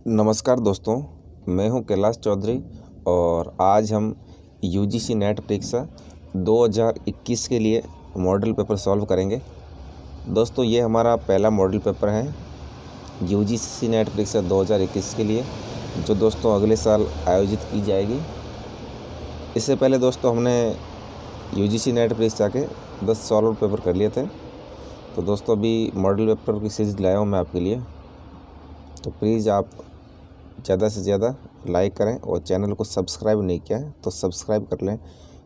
नमस्कार दोस्तों, मैं हूं कैलाश चौधरी और आज हम यूजीसी नेट परीक्षा 2021 के लिए मॉडल पेपर सॉल्व करेंगे। दोस्तों ये हमारा पहला मॉडल पेपर है यूजीसी नेट परीक्षा 2021 के लिए, जो दोस्तों अगले साल आयोजित की जाएगी। इससे पहले दोस्तों हमने यूजीसी नेट परीक्षा के 10 सॉल्व पेपर कर लिए थे। तो दोस्तों अभी मॉडल पेपर की सीरीज़ लाया हूँ मैं आपके लिए, तो प्लीज़ आप ज़्यादा से ज़्यादा लाइक करें और चैनल को सब्सक्राइब नहीं किया है तो सब्सक्राइब कर लें,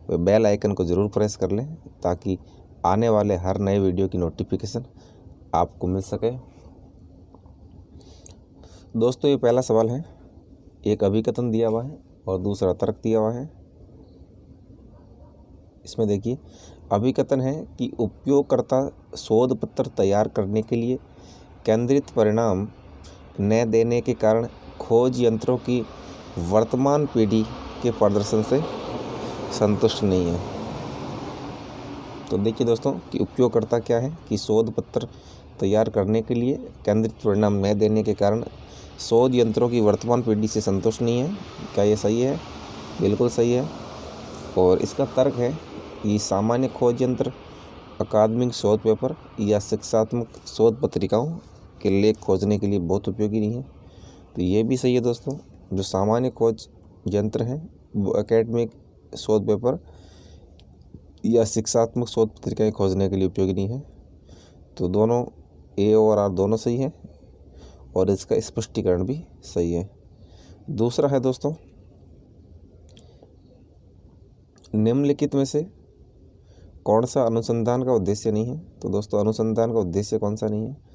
वे बेल आइकन को ज़रूर प्रेस कर लें ताकि आने वाले हर नए वीडियो की नोटिफिकेशन आपको मिल सके। दोस्तों ये पहला सवाल है, एक अभिकथन दिया हुआ है और दूसरा तर्क दिया हुआ है। इसमें देखिए, अभिकथन है कि उपयोगकर्ता शोध पत्र तैयार करने के लिए केंद्रित परिणाम न देने के कारण खोज यंत्रों की वर्तमान पीढ़ी के प्रदर्शन से संतुष्ट नहीं है। तो देखिए दोस्तों कि उपयोगकर्ता क्या है कि शोध पत्र तैयार करने के लिए केंद्रित परिणाम न देने के कारण शोध यंत्रों की वर्तमान पीढ़ी से संतुष्ट नहीं है। क्या ये सही है? बिल्कुल सही है। और इसका तर्क है कि सामान्य खोज यंत्र अकादमिक शोध पेपर या शिक्षात्मक शोध पत्रिकाओं के लेख खोजने के लिए बहुत उपयोगी नहीं है। तो ये भी सही है दोस्तों, जो सामान्य खोज यंत्र हैं वो एकेडमिक शोध पेपर या शिक्षात्मक शोध पत्रिकाएं खोजने के लिए उपयोगी नहीं है। तो दोनों ए और आर दोनों सही है और इसका स्पष्टीकरण भी सही है। दूसरा है दोस्तों, निम्नलिखित में से कौन सा अनुसंधान का उद्देश्य नहीं है? तो दोस्तों अनुसंधान का उद्देश्य कौन सा नहीं है?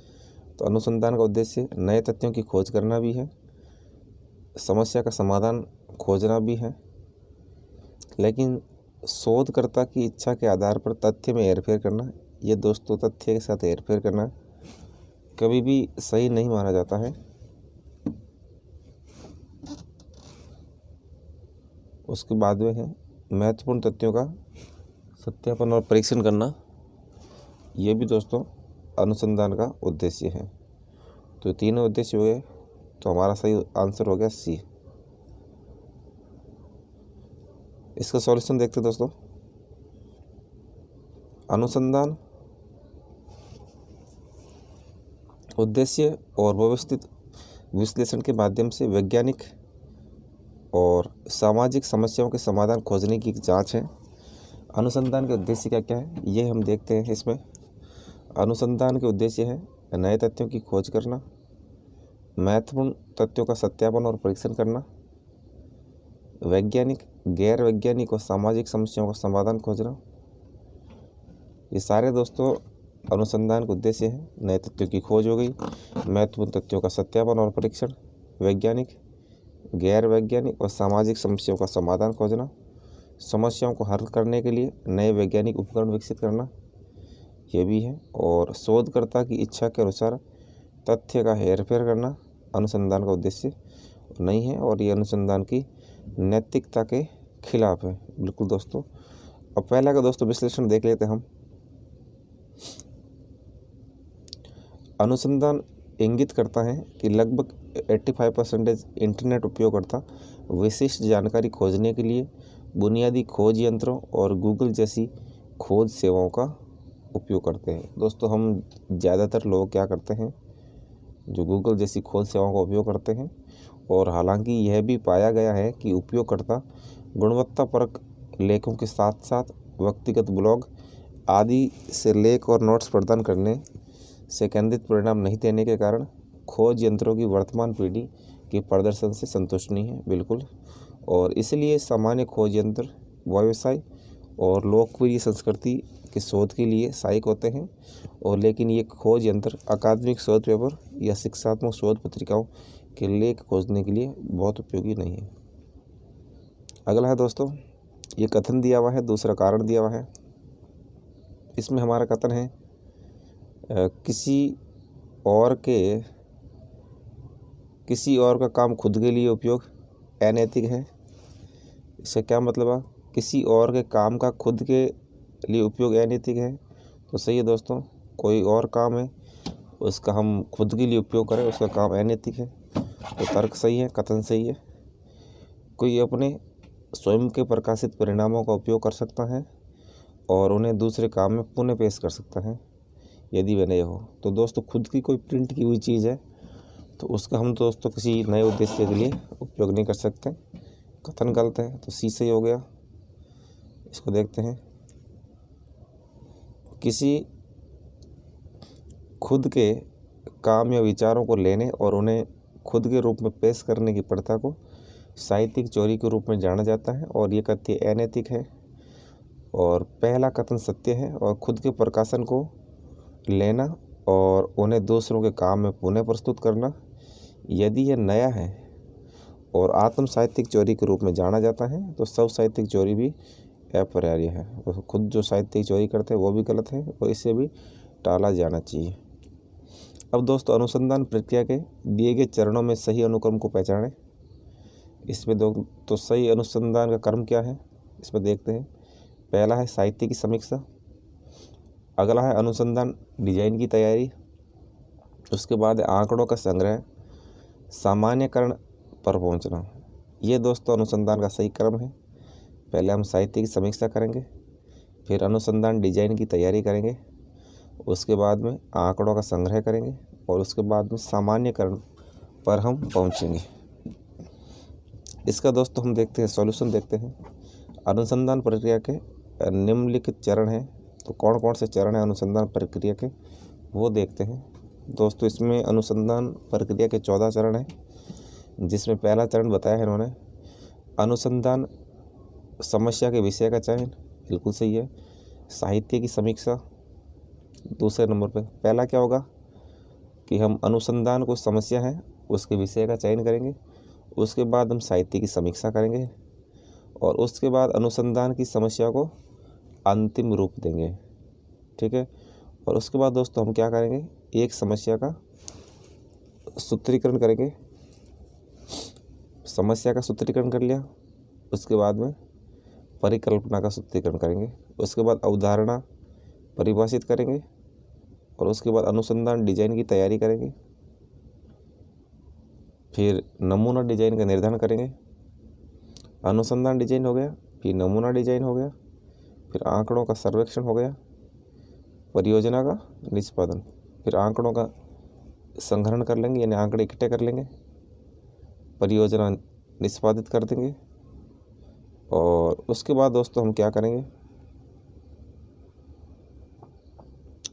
तो अनुसंधान का उद्देश्य नए तथ्यों की खोज करना भी है, समस्या का समाधान खोजना भी है, लेकिन शोधकर्ता की इच्छा के आधार पर तथ्य में हेरफेर करना, ये दोस्तों तथ्य के साथ हेरफेर करना कभी भी सही नहीं माना जाता है। उसके बाद में है महत्वपूर्ण तथ्यों का सत्यापन और परीक्षण करना, ये भी दोस्तों अनुसंधान का उद्देश्य है। तो तीनों उद्देश्य हो गए, तो हमारा सही आंसर हो गया सी। इसका सॉल्यूशन देखते हैं दोस्तों। अनुसंधान उद्देश्य और व्यवस्थित विश्लेषण के माध्यम से वैज्ञानिक और सामाजिक समस्याओं के समाधान खोजने की जांच है। अनुसंधान के उद्देश्य क्या क्या है ये हम देखते हैं। इसमें अनुसंधान के उद्देश्य है नए तथ्यों की खोज करना, महत्वपूर्ण तथ्यों का सत्यापन और परीक्षण करना, वैज्ञानिक, गैर वैज्ञानिक और सामाजिक समस्याओं का समाधान खोजना। ये सारे दोस्तों अनुसंधान के उद्देश्य हैं। नए तथ्यों की खोज हो गई, महत्वपूर्ण तथ्यों का सत्यापन और परीक्षण, वैज्ञानिक, गैर वैज्ञानिक और सामाजिक समस्याओं का समाधान खोजना, समस्याओं को हल करने के लिए नए वैज्ञानिक उपकरण विकसित करना, ये भी है। और शोधकर्ता की इच्छा के अनुसार तथ्य का हेरफेर करना अनुसंधान का उद्देश्य नहीं है और ये अनुसंधान की नैतिकता के खिलाफ है। बिल्कुल दोस्तों। अब पहला का दोस्तों विश्लेषण देख लेते हैं हम। अनुसंधान इंगित करता है कि लगभग 85% इंटरनेट उपयोगकर्ता विशिष्ट जानकारी खोजने के लिए बुनियादी खोज यंत्रों और गूगल जैसी खोज सेवाओं का उपयोग करते हैं। दोस्तों हम ज़्यादातर लोग क्या करते हैं, जो गूगल जैसी खोज सेवाओं का उपयोग करते हैं। और हालांकि यह भी पाया गया है कि उपयोगकर्ता गुणवत्तापरक लेखों के साथ साथ व्यक्तिगत ब्लॉग आदि से लेख और नोट्स प्रदान करने से केंद्रित परिणाम नहीं देने के कारण खोज यंत्रों की वर्तमान पीढ़ी के प्रदर्शन से संतुष्ट नहीं है। बिल्कुल। और इसलिए सामान्य खोज यंत्र व्यवसाय और लोकप्रिय संस्कृति के शोध के लिए सहायक होते हैं, और लेकिन ये खोज यंत्र अकादमिक शोध पेपर या शिक्षात्मक शोध पत्रिकाओं के लेख खोजने के लिए बहुत उपयोगी नहीं है। अगला है दोस्तों, ये कथन दिया हुआ है, दूसरा कारण दिया हुआ है। इसमें हमारा कथन है किसी और का काम खुद के लिए उपयोग अनैतिक है। इसका क्या मतलब है? किसी और के काम का खुद के लिए उपयोग अनैतिक है। तो सही है दोस्तों, कोई और काम है उसका हम खुद के लिए उपयोग करें, उसका काम अनैतिक है। तो तर्क सही है, कथन सही है। कोई अपने स्वयं के प्रकाशित परिणामों का उपयोग कर सकता है और उन्हें दूसरे काम में पुनः पेश कर सकता है यदि वह नए हो। तो दोस्तों खुद की कोई प्रिंट की हुई चीज़ है तो उसका हम दोस्तों किसी नए उद्देश्य के लिए उपयोग नहीं कर सकते। कथन गलत है, तो सी सही हो गया। इसको देखते हैं। किसी खुद के काम या विचारों को लेने और उन्हें खुद के रूप में पेश करने की प्रथा को साहित्यिक चोरी के रूप में जाना जाता है और ये कथ्य अनैतिक है। और पहला कथन सत्य है और खुद के प्रकाशन को लेना और उन्हें दूसरों के काम में पुनः प्रस्तुत करना यदि यह नया है और आत्म साहित्यिक चोरी के रूप में जाना जाता है तो सब साहित्यिक चोरी भी अपरिहार्य है। और खुद जो साहित्यिक चोरी करते हैं वो भी गलत है और इसे भी टाला जाना चाहिए। अब दोस्तों अनुसंधान प्रक्रिया के दिए गए चरणों में सही अनुक्रम को पहचानें। इसमें तो सही अनुसंधान का क्रम क्या है इसमें देखते हैं। पहला है साहित्य की समीक्षा, अगला है अनुसंधान डिजाइन की तैयारी, उसके बाद है आंकड़ों का संग्रह, सामान्यकरण पर पहुंचना। ये दोस्तों अनुसंधान का सही क्रम है। पहले हम साहित्य की समीक्षा करेंगे, फिर अनुसंधान डिजाइन की तैयारी करेंगे, उसके बाद में आंकड़ों का संग्रह करेंगे और उसके बाद में सामान्यकरण पर हम पहुंचेंगे। इसका दोस्तों हम देखते हैं सॉल्यूशन देखते हैं। अनुसंधान प्रक्रिया के निम्नलिखित चरण हैं, तो कौन कौन से चरण हैं अनुसंधान प्रक्रिया के वो देखते हैं। दोस्तों इसमें अनुसंधान प्रक्रिया के 14 चरण हैं, जिसमें पहला चरण बताया है इन्होंने अनुसंधान समस्या के विषय का चयन, बिल्कुल सही है। साहित्य की समीक्षा दूसरे नंबर पे। पहला क्या होगा कि हम अनुसंधान को समस्या है उसके विषय का चयन करेंगे, उसके बाद हम साहित्य की समीक्षा करेंगे और उसके बाद अनुसंधान की समस्या को अंतिम रूप देंगे, ठीक है। और उसके बाद दोस्तों हम क्या करेंगे, एक समस्या का सूत्रीकरण करेंगे। समस्या का सूत्रीकरण कर लिया, उसके बाद में परिकल्पना का सूत्रीकरण करेंगे, उसके बाद अवधारणा परिभाषित करेंगे और उसके बाद अनुसंधान डिजाइन की तैयारी करेंगे, फिर नमूना डिजाइन का निर्धारण करेंगे। अनुसंधान डिजाइन हो गया, फिर नमूना डिजाइन हो गया, फिर आंकड़ों का सर्वेक्षण हो गया, परियोजना का निष्पादन, फिर आंकड़ों का संग्रहण कर लेंगे यानी आंकड़े इकट्ठे कर लेंगे, परियोजना निष्पादित कर देंगे और उसके बाद दोस्तों हम क्या करेंगे,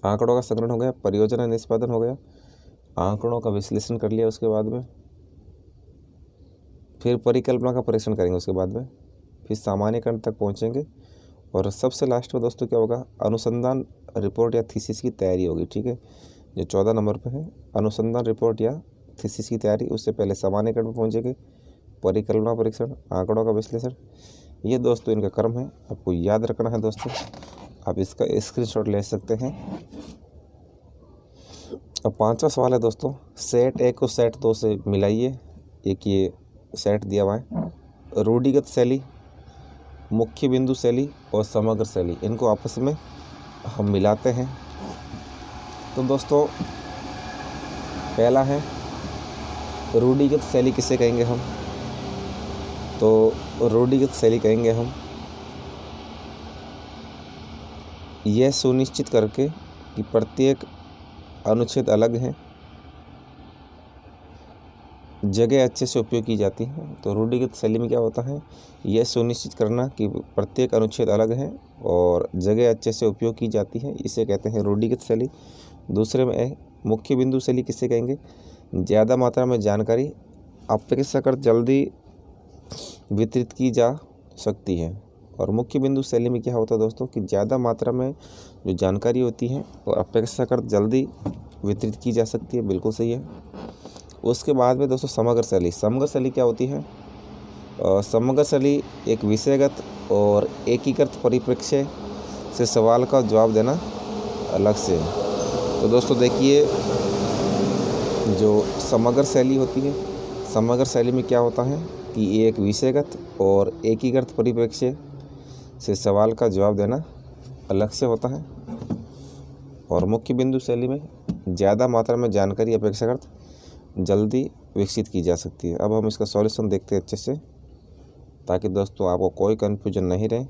आंकड़ों का संग्रहण हो गया, परियोजना निष्पादन हो गया, आंकड़ों का विश्लेषण कर लिया, उसके बाद में फिर परिकल्पना का परीक्षण करेंगे, उसके बाद में फिर सामान्यकरण तक पहुंचेंगे और सबसे लास्ट में दोस्तों क्या होगा, अनुसंधान रिपोर्ट या थीसिस की तैयारी होगी, ठीक है। जो 14 नंबर पे है अनुसंधान रिपोर्ट या थीसिस की तैयारी, उससे पहले सामान्यकरण में पहुंचेंगे, परिकल्पना परीक्षण, आंकड़ों का विश्लेषण। ये दोस्तों इनका क्रम है, आपको याद रखना है दोस्तों। आप इसका स्क्रीनशॉट ले सकते हैं। अब 5वां सवाल है दोस्तों, सेट 1 को सेट 2 से मिलाइए। एक ये सेट दिया हुआ है, रूढ़िगत शैली, मुख्य बिंदु शैली और समग्र शैली, इनको आपस में हम मिलाते हैं। तो दोस्तों पहला है रूढ़िगत शैली, किसे कहेंगे हम, तो रूढ़िगत शैली कहेंगे हम यह सुनिश्चित करके कि प्रत्येक अनुच्छेद अलग है, जगह अच्छे से उपयोग की जाती है। तो रूढ़िगत शैली में क्या होता है, यह सुनिश्चित करना कि प्रत्येक अनुच्छेद अलग है और जगह अच्छे से उपयोग की जाती है, इसे कहते हैं रूढ़िगत शैली। दूसरे में मुख्य बिंदु शैली किसे कहेंगे, ज़्यादा मात्रा में जानकारी अपेक्षाकृत जल्दी वितरित की जा सकती है। और मुख्य बिंदु शैली में क्या होता है दोस्तों कि ज़्यादा मात्रा में जो जानकारी होती है वो अपेक्षाकृत जल्दी वितरित की जा सकती है, बिल्कुल सही है। उसके बाद में दोस्तों समग्र शैली, समग्र शैली क्या होती है, समग्र शैली एक विषयगत और एकीकृत परिप्रेक्ष्य से सवाल का जवाब देना अलग से। तो दोस्तों देखिए जो समग्र शैली होती है, समग्र शैली में क्या होता है कि एक विषयगत और एकीकृत परिप्रेक्ष्य से सवाल का जवाब देना अलग से होता है। और मुख्य बिंदु शैली में ज़्यादा मात्रा में जानकारी अपेक्षाकृत जल्दी विकसित की जा सकती है। अब हम इसका सॉल्यूशन देखते हैं अच्छे से, ताकि दोस्तों आपको कोई कन्फ्यूजन नहीं रहे।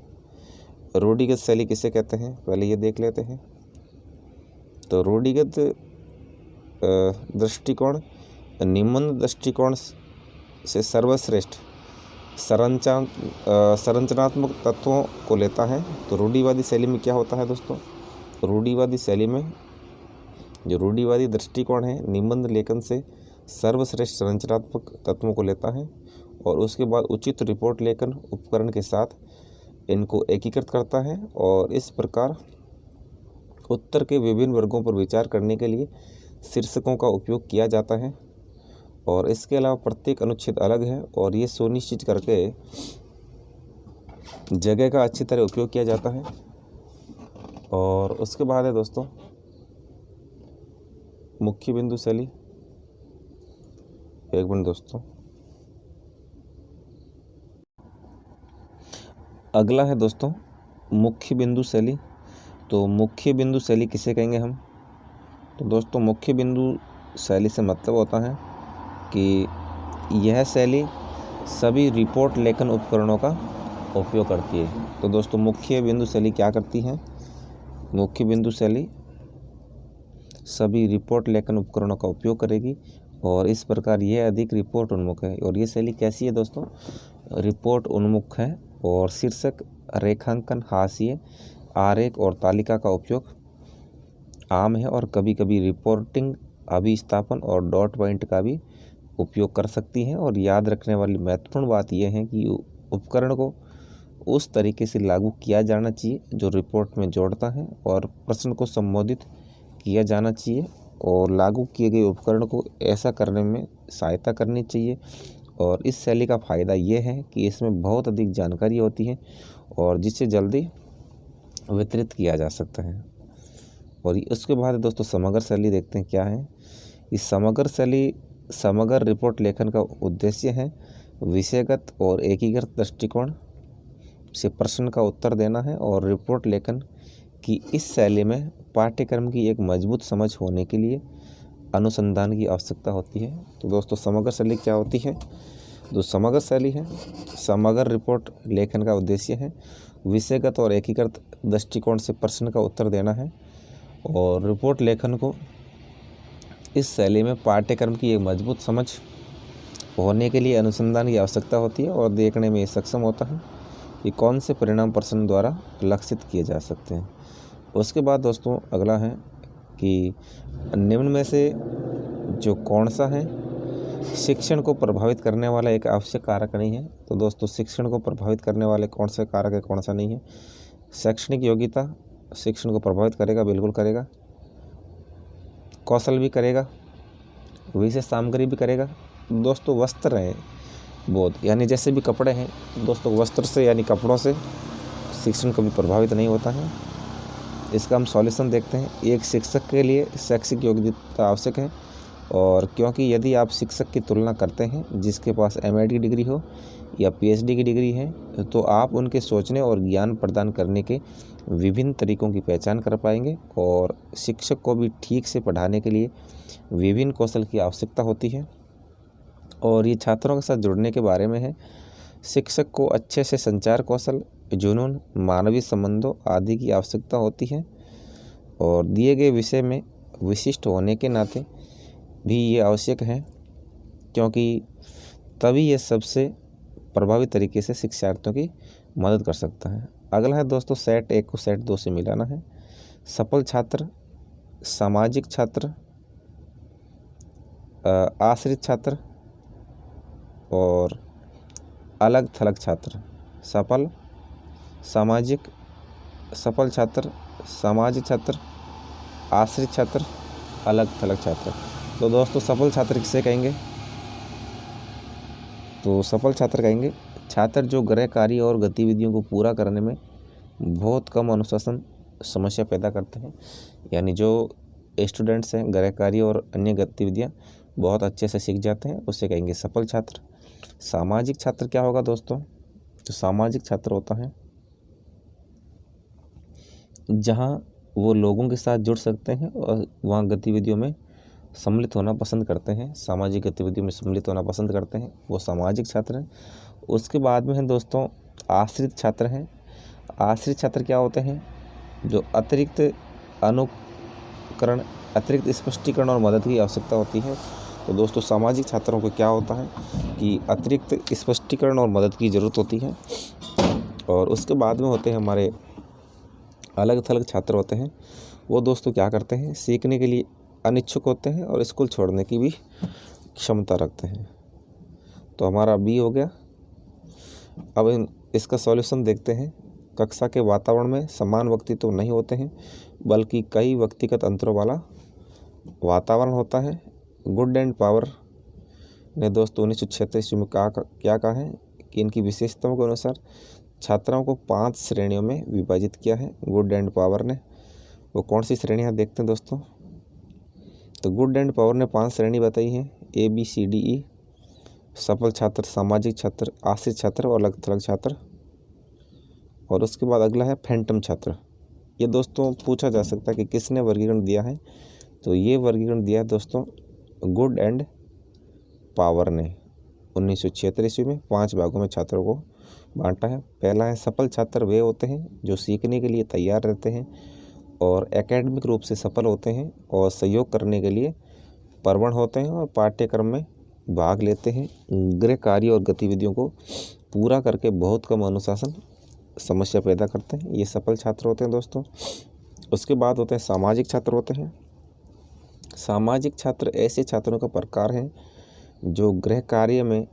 रूढ़िगत शैली किसे कहते हैं, पहले ये देख लेते हैं। तो रूढ़िगत दृष्टिकोण निम्न दृष्टिकोण से सर्वश्रेष्ठ संरचनात्मक तत्वों को लेता है। तो रूढ़िवादी शैली में क्या होता है दोस्तों, रूढ़िवादी शैली में जो रूढ़िवादी दृष्टिकोण है निबंध लेखन से सर्वश्रेष्ठ संरचनात्मक तत्वों को लेता है और उसके बाद उचित रिपोर्ट लेखन उपकरण के साथ इनको एकीकृत करता है और इस प्रकार उत्तर के विभिन्न वर्गों पर विचार करने के लिए शीर्षकों का उपयोग किया जाता है। और इसके अलावा प्रत्येक अनुच्छेद अलग है और ये सुनिश्चित करके जगह का अच्छी तरह उपयोग किया जाता है। और उसके बाद है दोस्तों मुख्य बिंदु शैली। एक मिनट दोस्तों, अगला है दोस्तों मुख्य बिंदु शैली। तो मुख्य बिंदु शैली किसे कहेंगे हम, तो दोस्तों मुख्य बिंदु शैली से मतलब होता है कि यह शैली सभी रिपोर्ट लेखन उपकरणों का उपयोग करती है। तो दोस्तों मुख्य बिंदु शैली क्या करती है, मुख्य बिंदु शैली सभी रिपोर्ट लेखन उपकरणों का उपयोग करेगी और इस प्रकार यह अधिक रिपोर्ट उन्मुख है। और ये शैली कैसी है दोस्तों, रिपोर्ट उन्मुख है और शीर्षक, रेखांकन, हाशिए, आरेख और तालिका का उपयोग आम है और कभी कभी रिपोर्टिंग, अभिस्थापन और डॉट पॉइंट का भी उपयोग कर सकती हैं। और याद रखने वाली महत्वपूर्ण बात यह है कि उपकरण को उस तरीके से लागू किया जाना चाहिए जो रिपोर्ट में जोड़ता है और प्रश्न को संबोधित किया जाना चाहिए और लागू किए गए उपकरण को ऐसा करने में सहायता करनी चाहिए। और इस शैली का फ़ायदा ये है कि इसमें बहुत अधिक जानकारी होती है और जिसे जल्दी वितरित किया जा सकता है। और उसके बाद दोस्तों समग्र शैली देखते हैं क्या है। इस समग्र शैली समग्र रिपोर्ट लेखन का उद्देश्य है विषयगत और एकीकृत दृष्टिकोण से प्रश्न का उत्तर देना है। और रिपोर्ट लेखन की इस शैली में पाठ्यक्रम की एक मजबूत समझ होने के लिए अनुसंधान की आवश्यकता होती है। तो दोस्तों समग्र शैली क्या होती है, जो समग्र शैली है, समग्र रिपोर्ट लेखन का उद्देश्य है विषयगत और एकीकृत दृष्टिकोण से प्रश्न का उत्तर देना है। और रिपोर्ट लेखन को इस शैली में पाठ्यक्रम की एक मजबूत समझ होने के लिए अनुसंधान की आवश्यकता होती है और देखने में सक्षम होता है कि कौन से परिणाम प्रश्न द्वारा लक्षित किए जा सकते हैं। उसके बाद दोस्तों अगला है कि निम्न में से जो कौन सा है शिक्षण को प्रभावित करने वाला एक आवश्यक कारक नहीं है। तो दोस्तों शिक्षण को प्रभावित करने वाले कौन से कारक है, कौन सा नहीं है। शैक्षणिक योग्यता शिक्षण को प्रभावित करेगा, बिल्कुल करेगा। कौशल भी करेगा, विषय सामग्री भी करेगा। दोस्तों वस्त्र हैं बोध, यानी जैसे भी कपड़े हैं दोस्तों, वस्त्र से यानी कपड़ों से शिक्षण कभी प्रभावित नहीं होता है। इसका हम सॉल्यूशन देखते हैं। एक शिक्षक के लिए शैक्षिक योग्यता आवश्यक है और क्योंकि यदि आप शिक्षक की तुलना करते हैं जिसके पास MIT की डिग्री हो या PhD की डिग्री है तो आप उनके सोचने और ज्ञान प्रदान करने के विभिन्न तरीकों की पहचान कर पाएंगे। और शिक्षक को भी ठीक से पढ़ाने के लिए विभिन्न कौशल की आवश्यकता होती है और ये छात्रों के साथ जुड़ने के बारे में है। शिक्षक को अच्छे से संचार कौशल, जुनून, मानवीय संबंधों आदि की आवश्यकता होती है और दिए गए विषय में विशिष्ट होने के नाते भी ये आवश्यक है, क्योंकि तभी ये सबसे प्रभावी तरीके से शिक्षार्थियों की मदद कर सकता है। अगला है दोस्तों सेट 1 को सेट 2 से मिलाना है। सफल छात्र, सामाजिक छात्र, आश्रित छात्र और अलग थलग छात्र। सफल छात्र, सामाजिक छात्र, आश्रित छात्र, अलग थलग छात्र। तो दोस्तों सफल छात्र किसे कहेंगे, तो सफल छात्र कहेंगे छात्र जो गृह कार्य और गतिविधियों को पूरा करने में बहुत कम अनुशासन समस्या पैदा करते हैं। यानी जो स्टूडेंट्स हैं गृह कार्य और अन्य गतिविधियां बहुत अच्छे से सीख जाते हैं, उसे कहेंगे सफल छात्र। सामाजिक छात्र क्या होगा दोस्तों, तो सामाजिक छात्र होता है जहां वो लोगों के साथ जुड़ सकते हैं और वहां गतिविधियों में सम्मिलित होना पसंद करते हैं, सामाजिक गतिविधियों में सम्मिलित होना पसंद करते हैं, वो सामाजिक छात्र हैं। उसके बाद में है दोस्तों आश्रित छात्र हैं। आश्रित छात्र क्या होते हैं? जो अतिरिक्त अनुकरण, अतिरिक्त स्पष्टीकरण और मदद की आवश्यकता होती है। तो दोस्तों सामाजिक छात्रों को क्या होता है कि अतिरिक्त स्पष्टीकरण और मदद की ज़रूरत होती है। और उसके बाद में होते हैं हमारे अलग थलग छात्र होते हैं। वो दोस्तों क्या करते हैं? सीखने के लिए अनिच्छुक होते हैं और स्कूल छोड़ने की भी क्षमता रखते हैं। तो हमारा बी हो गया। अब इसका सॉल्यूशन देखते हैं। कक्षा के वातावरण में समान व्यक्तित्व नहीं होते हैं, बल्कि कई व्यक्तिगत अंतरों वाला वातावरण होता है। गुड एंड पावर ने दोस्तों 1976 में क्या कहा है कि इनकी विशेषताओं के अनुसार छात्राओं को 5 श्रेणियों में विभाजित किया है गुड एंड पावर ने। वो कौन सी श्रेणियाँ देखते हैं दोस्तों? तो गुड एंड पावर ने 5 श्रेणी बताई हैं, ABCDE। सफल छात्र, सामाजिक छात्र, आश्रित छात्र और अलग थलग छात्र। और उसके बाद अगला है फैंटम छात्र। ये दोस्तों पूछा जा सकता है कि किसने वर्गीकरण दिया है? तो ये वर्गीकरण दिया है दोस्तों गुड एंड पावर ने 1976 में 5 भागों में छात्रों को बांटा है। पहला है सफल छात्र वे होते हैं जो सीखने के लिए तैयार रहते हैं और एकेडमिक रूप से सफल होते हैं और सहयोग करने के लिए प्रवण होते हैं और पाठ्यक्रम में भाग लेते हैं। गृह कार्य और गतिविधियों को पूरा करके बहुत कम अनुशासन समस्या पैदा करते हैं। ये सफल छात्र होते हैं दोस्तों। उसके बाद होते हैं सामाजिक छात्र होते हैं। सामाजिक छात्र ऐसे छात्रों का प्रकार है जो गृह कार्य में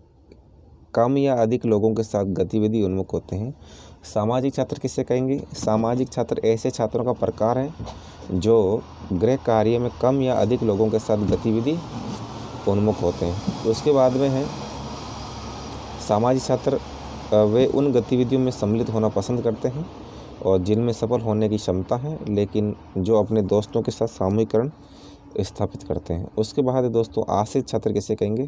कम या अधिक लोगों के साथ गतिविधि उन्मुख होते हैं। सामाजिक छात्र किससे कहेंगे? सामाजिक छात्र ऐसे छात्रों का प्रकार है जो गृह कार्य में कम या अधिक लोगों के साथ गतिविधि उन्मुख होते हैं। तो उसके बाद में है सामाजिक छात्र वे उन गतिविधियों में सम्मिलित होना पसंद करते हैं और जिनमें सफल होने की क्षमता है, लेकिन जो अपने दोस्तों के साथ सामूहिकरण स्थापित करते हैं। उसके बाद है दोस्तों आश्रित छात्र किसे कहेंगे?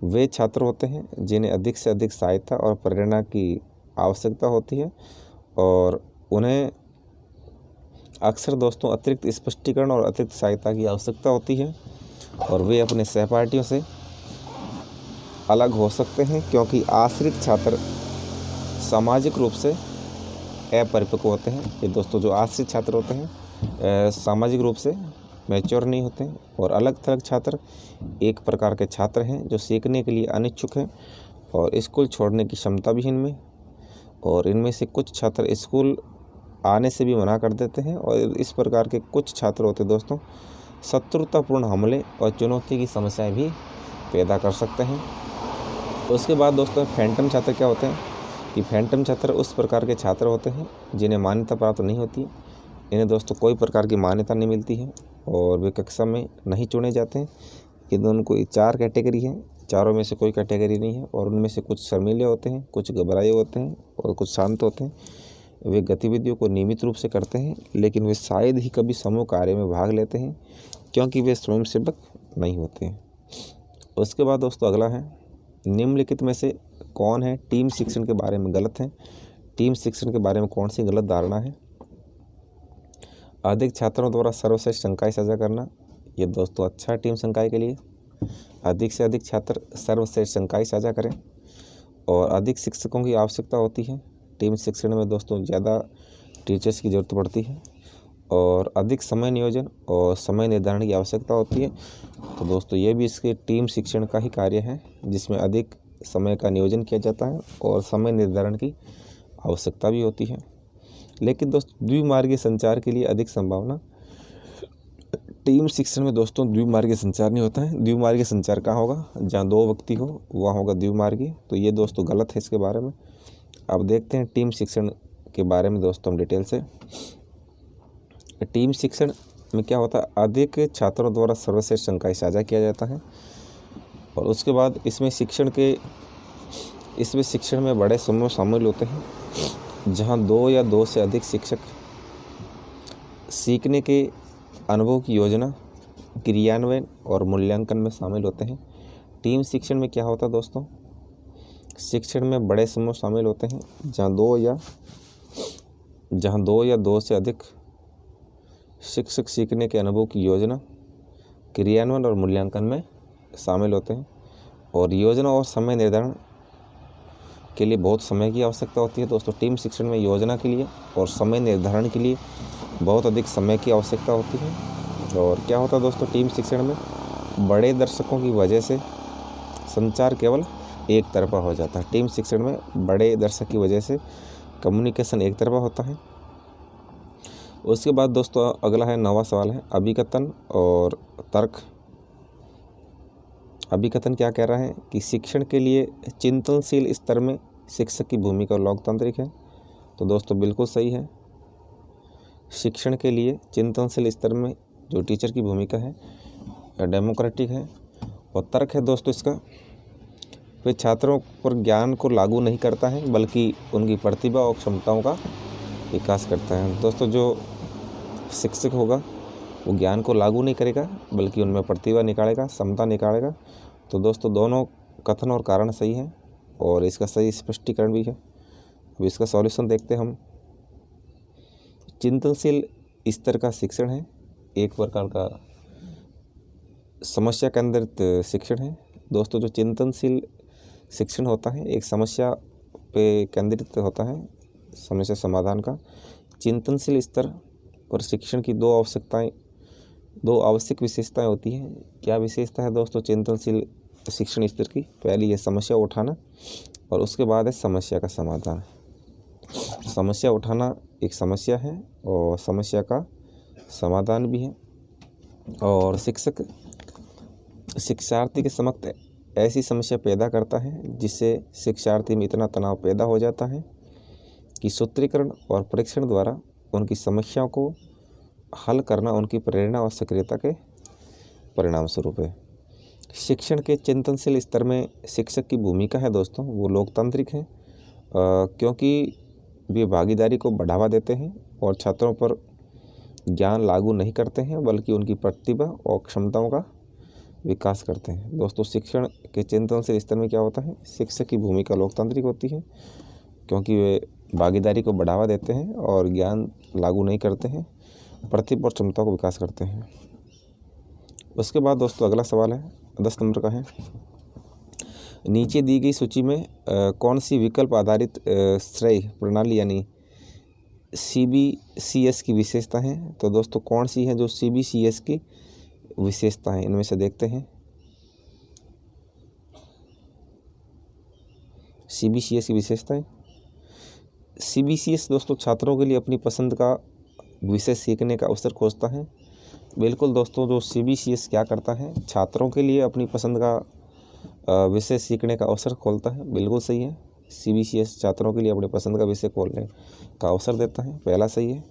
वे छात्र होते हैं जिन्हें अधिक से अधिक सहायता और प्रेरणा की आवश्यकता होती है और उन्हें अक्सर दोस्तों अतिरिक्त स्पष्टीकरण और अतिरिक्त सहायता की आवश्यकता होती है और वे अपने सहपाठियों से अलग हो सकते हैं क्योंकि आश्रित छात्र सामाजिक रूप से अपरिपक्व होते हैं। ये दोस्तों जो आश्रित छात्र होते हैं सामाजिक रूप से मैच्योर नहीं होते हैं। और अलग थलग छात्र एक प्रकार के छात्र हैं जो सीखने के लिए अनिच्छुक हैं और स्कूल छोड़ने की क्षमता भी इनमें, और इनमें से कुछ छात्र स्कूल आने से भी मना कर देते हैं। और इस प्रकार के कुछ छात्र होते हैं दोस्तों शत्रुतापूर्ण हमले और चुनौती की समस्याएं भी पैदा कर सकते हैं। उसके बाद दोस्तों फैंटम छात्र क्या होते हैं कि फैंटम छात्र उस प्रकार के छात्र होते हैं जिन्हें मान्यता प्राप्त नहीं होती। इन्हें दोस्तों कोई प्रकार की मान्यता नहीं मिलती है और वे कक्षा में नहीं चुने जाते हैं। ये दोनों कोई 4 कैटेगरी हैं, चारों में से कोई कैटेगरी नहीं है। और उनमें से कुछ शर्मीले होते हैं, कुछ घबराए होते हैं और कुछ शांत होते हैं। वे गतिविधियों को नियमित रूप से करते हैं, लेकिन वे शायद ही कभी समूह कार्य में भाग लेते हैं क्योंकि वे स्वयंसेवक नहीं होते हैं। उसके बाद दोस्तों अगला है निम्नलिखित में से कौन है टीम शिक्षण के बारे में गलत है? टीम शिक्षण के बारे में कौन सी गलत धारणा है? अधिक छात्रों द्वारा सर्वश्रेष्ठ संकाय साझा करना, ये दोस्तों अच्छा है टीम संकाय के लिए। अधिक से अधिक छात्र सर्वश्रेष्ठ संकाय साझा करें और अधिक शिक्षकों की आवश्यकता होती है। टीम शिक्षण में दोस्तों ज़्यादा टीचर्स की ज़रूरत पड़ती है और अधिक समय नियोजन और समय निर्धारण की आवश्यकता होती है। तो दोस्तों ये भी इसके टीम शिक्षण का ही कार्य है जिसमें अधिक समय का नियोजन किया जाता है और समय निर्धारण की आवश्यकता भी होती है। लेकिन दोस्तों द्विमार्गीय संचार के लिए अधिक संभावना टीम शिक्षण में दोस्तों द्विमार्गीय संचार नहीं होता है। द्विमार्गीय संचार कहाँ होगा? जहाँ 2 व्यक्ति हो वहाँ होगा द्विमार्गीय। तो ये दोस्तों गलत है इसके बारे में। अब देखते हैं टीम शिक्षण के बारे में दोस्तों हम डिटेल से। टीम शिक्षण में क्या होता है? अधिक छात्रों द्वारा सर्वश्रेष्ठ संकाय साझा किया जाता है और उसके बाद इसमें शिक्षण में बड़े समूह शामिल होते हैं जहाँ 2 या 2 से अधिक शिक्षक सीखने के अनुभव की योजना, क्रियान्वयन और मूल्यांकन में शामिल होते हैं। टीम शिक्षण में क्या होता है दोस्तों? शिक्षण में बड़े समूह शामिल होते हैं जहाँ 2 या 2 से अधिक शिक्षक सीखने के अनुभव की योजना, क्रियान्वयन और मूल्यांकन में शामिल होते हैं। और योजना और समय निर्धारण के लिए बहुत समय की आवश्यकता होती है दोस्तों। टीम शिक्षण में योजना के लिए और समय निर्धारण के लिए बहुत अधिक समय की आवश्यकता होती है। और क्या होता है दोस्तों, टीम शिक्षण में बड़े दर्शकों की वजह से संचार केवल एक तरफा हो जाता है। टीम शिक्षण में बड़े दर्शक की वजह से कम्युनिकेशन एक तरफा होता है। उसके बाद दोस्तों अगला है 9वां सवाल है अभिकथन और तर्क। अभिकथन क्या कह रहा है कि शिक्षण के लिए चिंतनशील स्तर में शिक्षक की भूमिका लोकतांत्रिक है। तो दोस्तों बिल्कुल सही है। शिक्षण के लिए चिंतनशील स्तर में जो टीचर की भूमिका है डेमोक्रेटिक है। और तर्क है दोस्तों इसका, वे छात्रों पर ज्ञान को लागू नहीं करता है बल्कि उनकी प्रतिभा और क्षमताओं का विकास करता है। दोस्तों जो शिक्षक होगा वो ज्ञान को लागू नहीं करेगा बल्कि उनमें प्रतिभा निकालेगा, क्षमता निकालेगा। तो दोस्तों दोनों कथन और कारण सही है और इसका सही स्पष्टीकरण भी है। अब इसका सॉल्यूशन देखते हैं हम। चिंतनशील स्तर का शिक्षण है, एक प्रकार का समस्या केंद्रित शिक्षण है। दोस्तों जो चिंतनशील शिक्षण होता है एक समस्या पे केंद्रित होता है, समस्या समाधान का। चिंतनशील स्तर पर शिक्षण की दो आवश्यक विशेषताएं होती हैं। क्या विशेषता है दोस्तों चिंतनशील शिक्षण स्तर की? पहली है समस्या उठाना और उसके बाद है समस्या का समाधान। समस्या उठाना एक समस्या है और समस्या का समाधान भी है। और शिक्षक शिक्षार्थी के समक्ष ऐसी समस्या पैदा करता है जिससे शिक्षार्थी में इतना तनाव पैदा हो जाता है कि सूत्रीकरण और परीक्षण द्वारा उनकी समस्याओं को हल करना उनकी प्रेरणा और सक्रियता के परिणाम स्वरूप है। शिक्षण के चिंतनशील स्तर में शिक्षक की भूमिका है दोस्तों वो लोकतांत्रिक है, क्योंकि वे भागीदारी को बढ़ावा देते हैं और छात्रों पर ज्ञान लागू नहीं करते हैं बल्कि उनकी प्रतिभा और क्षमताओं का विकास करते हैं। दोस्तों शिक्षण के चिंतनशील स्तर में क्या होता है, शिक्षक की भूमिका लोकतांत्रिक होती है क्योंकि वे भागीदारी को बढ़ावा देते हैं और ज्ञान लागू नहीं करते हैं, प्रतिभा और क्षमता को विकास करते हैं। उसके बाद दोस्तों अगला सवाल है 10 नंबर का है, नीचे दी गई सूची में कौन सी विकल्प आधारित श्रेय प्रणाली यानी CBCS की विशेषता है? तो दोस्तों कौन सी है जो CBCS की विशेषता है, इनमें से देखते हैं। CBCS की विशेषताएं। CBCS दोस्तों छात्रों के लिए अपनी पसंद का विषय सीखने का अवसर खोजता है। बिल्कुल दोस्तों जो CBCS क्या करता है, छात्रों के लिए अपनी पसंद का विषय सीखने का अवसर खोलता है। बिल्कुल सही है, CBCS छात्रों के लिए अपने पसंद का विषय खोलने का अवसर देता है, पहला सही है।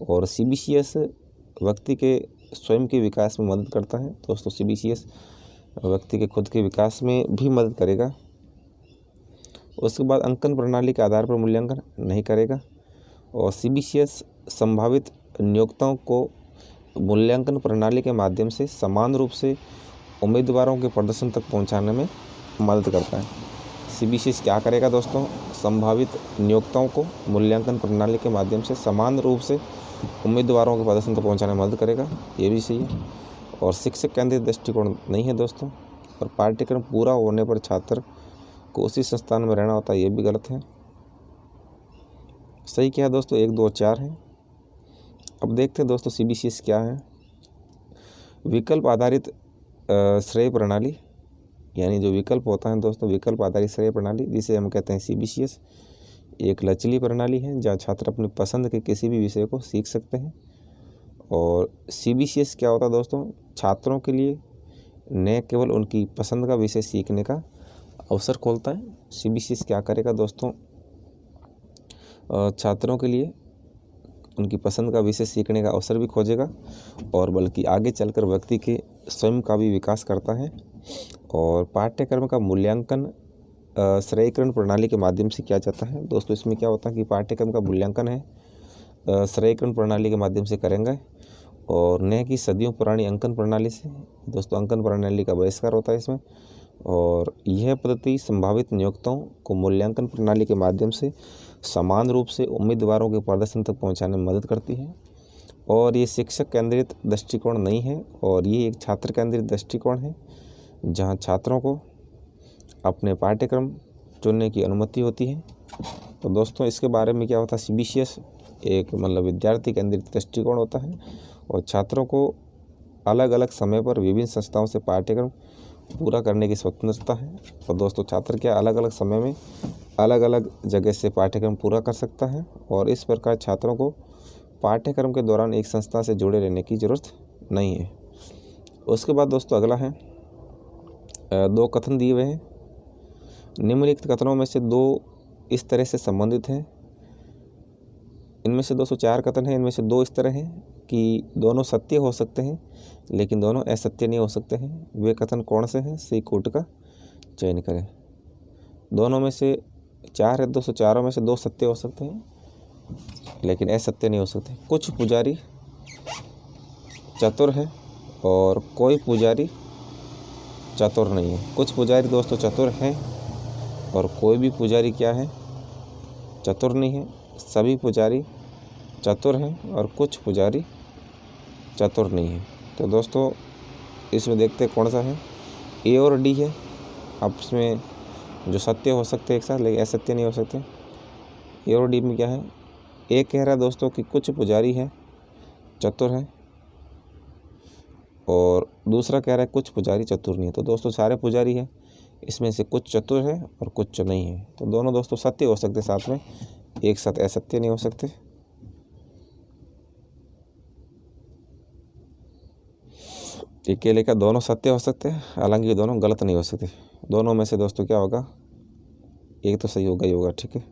और CBCS व्यक्ति के स्वयं के विकास में मदद करता है। दोस्तों CBCS व्यक्ति के खुद के विकास में भी मदद करेगा। उसके बाद अंकन प्रणाली के आधार पर मूल्यांकन नहीं करेगा और CBCS संभावित नियोक्ताओं को मूल्यांकन प्रणाली के माध्यम से समान रूप से उम्मीदवारों के प्रदर्शन तक पहुंचाने में मदद करता है। CBCS क्या करेगा दोस्तों, संभावित नियोक्ताओं को मूल्यांकन प्रणाली के माध्यम से समान रूप से उम्मीदवारों के प्रदर्शन तक पहुंचाने में मदद करेगा, ये भी सही है। और शिक्षक केंद्रित दृष्टिकोण नहीं है दोस्तों। और पाठ्यक्रम पूरा होने पर छात्र को उसी संस्थान में रहना होता है, ये भी गलत है। सही क्या है दोस्तों, 1, 2, 4 है। अब देखते हैं दोस्तों CBCS क्या है। विकल्प आधारित श्रेय प्रणाली यानी जो विकल्प होता है दोस्तों, विकल्प आधारित श्रेय प्रणाली जिसे हम कहते हैं CBCS, एक लचीली प्रणाली है जहाँ छात्र अपनी पसंद के किसी भी विषय को सीख सकते हैं। और CBCS क्या होता है दोस्तों, छात्रों के लिए न केवल उनकी पसंद का विषय सीखने का अवसर खोलता है। CBCS क्या करेगा दोस्तों, छात्रों के लिए उनकी पसंद का विषय सीखने का अवसर भी खोजेगा और बल्कि आगे चलकर व्यक्ति के स्वयं का भी विकास करता है। और पाठ्यक्रम का मूल्यांकन श्रेयीकरण प्रणाली के माध्यम से किया जाता है। दोस्तों इसमें क्या होता है कि पाठ्यक्रम का मूल्यांकन है श्रेयीकरण प्रणाली के माध्यम से करेंगे और न कि सदियों पुरानी अंकन प्रणाली से। दोस्तों अंकन प्रणाली का बहिष्कार होता है इसमें। और यह पद्धति संभावित नियोक्ताओं को मूल्यांकन प्रणाली के माध्यम से समान रूप से उम्मीदवारों के प्रदर्शन तक पहुंचाने में मदद करती है। और ये शिक्षक केंद्रित दृष्टिकोण नहीं है और ये एक छात्र केंद्रित दृष्टिकोण है, जहाँ छात्रों को अपने पाठ्यक्रम चुनने की अनुमति होती है। तो दोस्तों इसके बारे में क्या होता है, CBCS एक मतलब विद्यार्थी केंद्रित दृष्टिकोण होता है और छात्रों को अलग अलग समय पर विभिन्न संस्थाओं से पाठ्यक्रम पूरा करने की स्वतंत्रता है। तो दोस्तों छात्र क्या अलग अलग समय में अलग अलग जगह से पाठ्यक्रम पूरा कर सकता है और इस प्रकार छात्रों को पाठ्यक्रम के दौरान एक संस्था से जुड़े रहने की ज़रूरत नहीं है। उसके बाद दोस्तों अगला है 2 कथन दिए हुए हैं। निम्नलिखित कथनों में से 2 इस तरह से संबंधित हैं। इनमें से 204 कथन हैं, इनमें से 2 इस तरह हैं कि दोनों सत्य हो सकते हैं लेकिन दोनों असत्य नहीं हो सकते हैं। वे कथन कौन से हैं, सही कोट का चयन करें। दोनों में से 4 है, 204 में से 2 सत्य हो सकते हैं लेकिन असत्य नहीं हो सकते। कुछ पुजारी चतुर है और कोई पुजारी चतुर नहीं है। कुछ पुजारी दोस्तों चतुर हैं और कोई भी पुजारी क्या है, चतुर नहीं है। सभी पुजारी चतुर हैं और कुछ पुजारी चतुर नहीं है। तो दोस्तों इसमें देखते हैं कौन सा है, A और D है। अब इसमें जो सत्य हो सकते हैं एक साथ लेकिन असत्य नहीं हो सकते। A और D में क्या है, A कह रहा है दोस्तों कि कुछ पुजारी हैं चतुर हैं और दूसरा कह रहा है कुछ पुजारी चतुर नहीं है। तो दोस्तों सारे पुजारी हैं, इसमें से कुछ चतुर है और कुछ नहीं है। तो दोनों दोस्तों सत्य हो सकते साथ में, एक साथ असत्य नहीं हो सकते। ठीक है, लेकिन दोनों सत्य हो सकते हैं, हालांकि दोनों गलत नहीं हो सकते। दोनों में से दोस्तों क्या होगा, एक तो सही होगा ही होगा। ठीक है,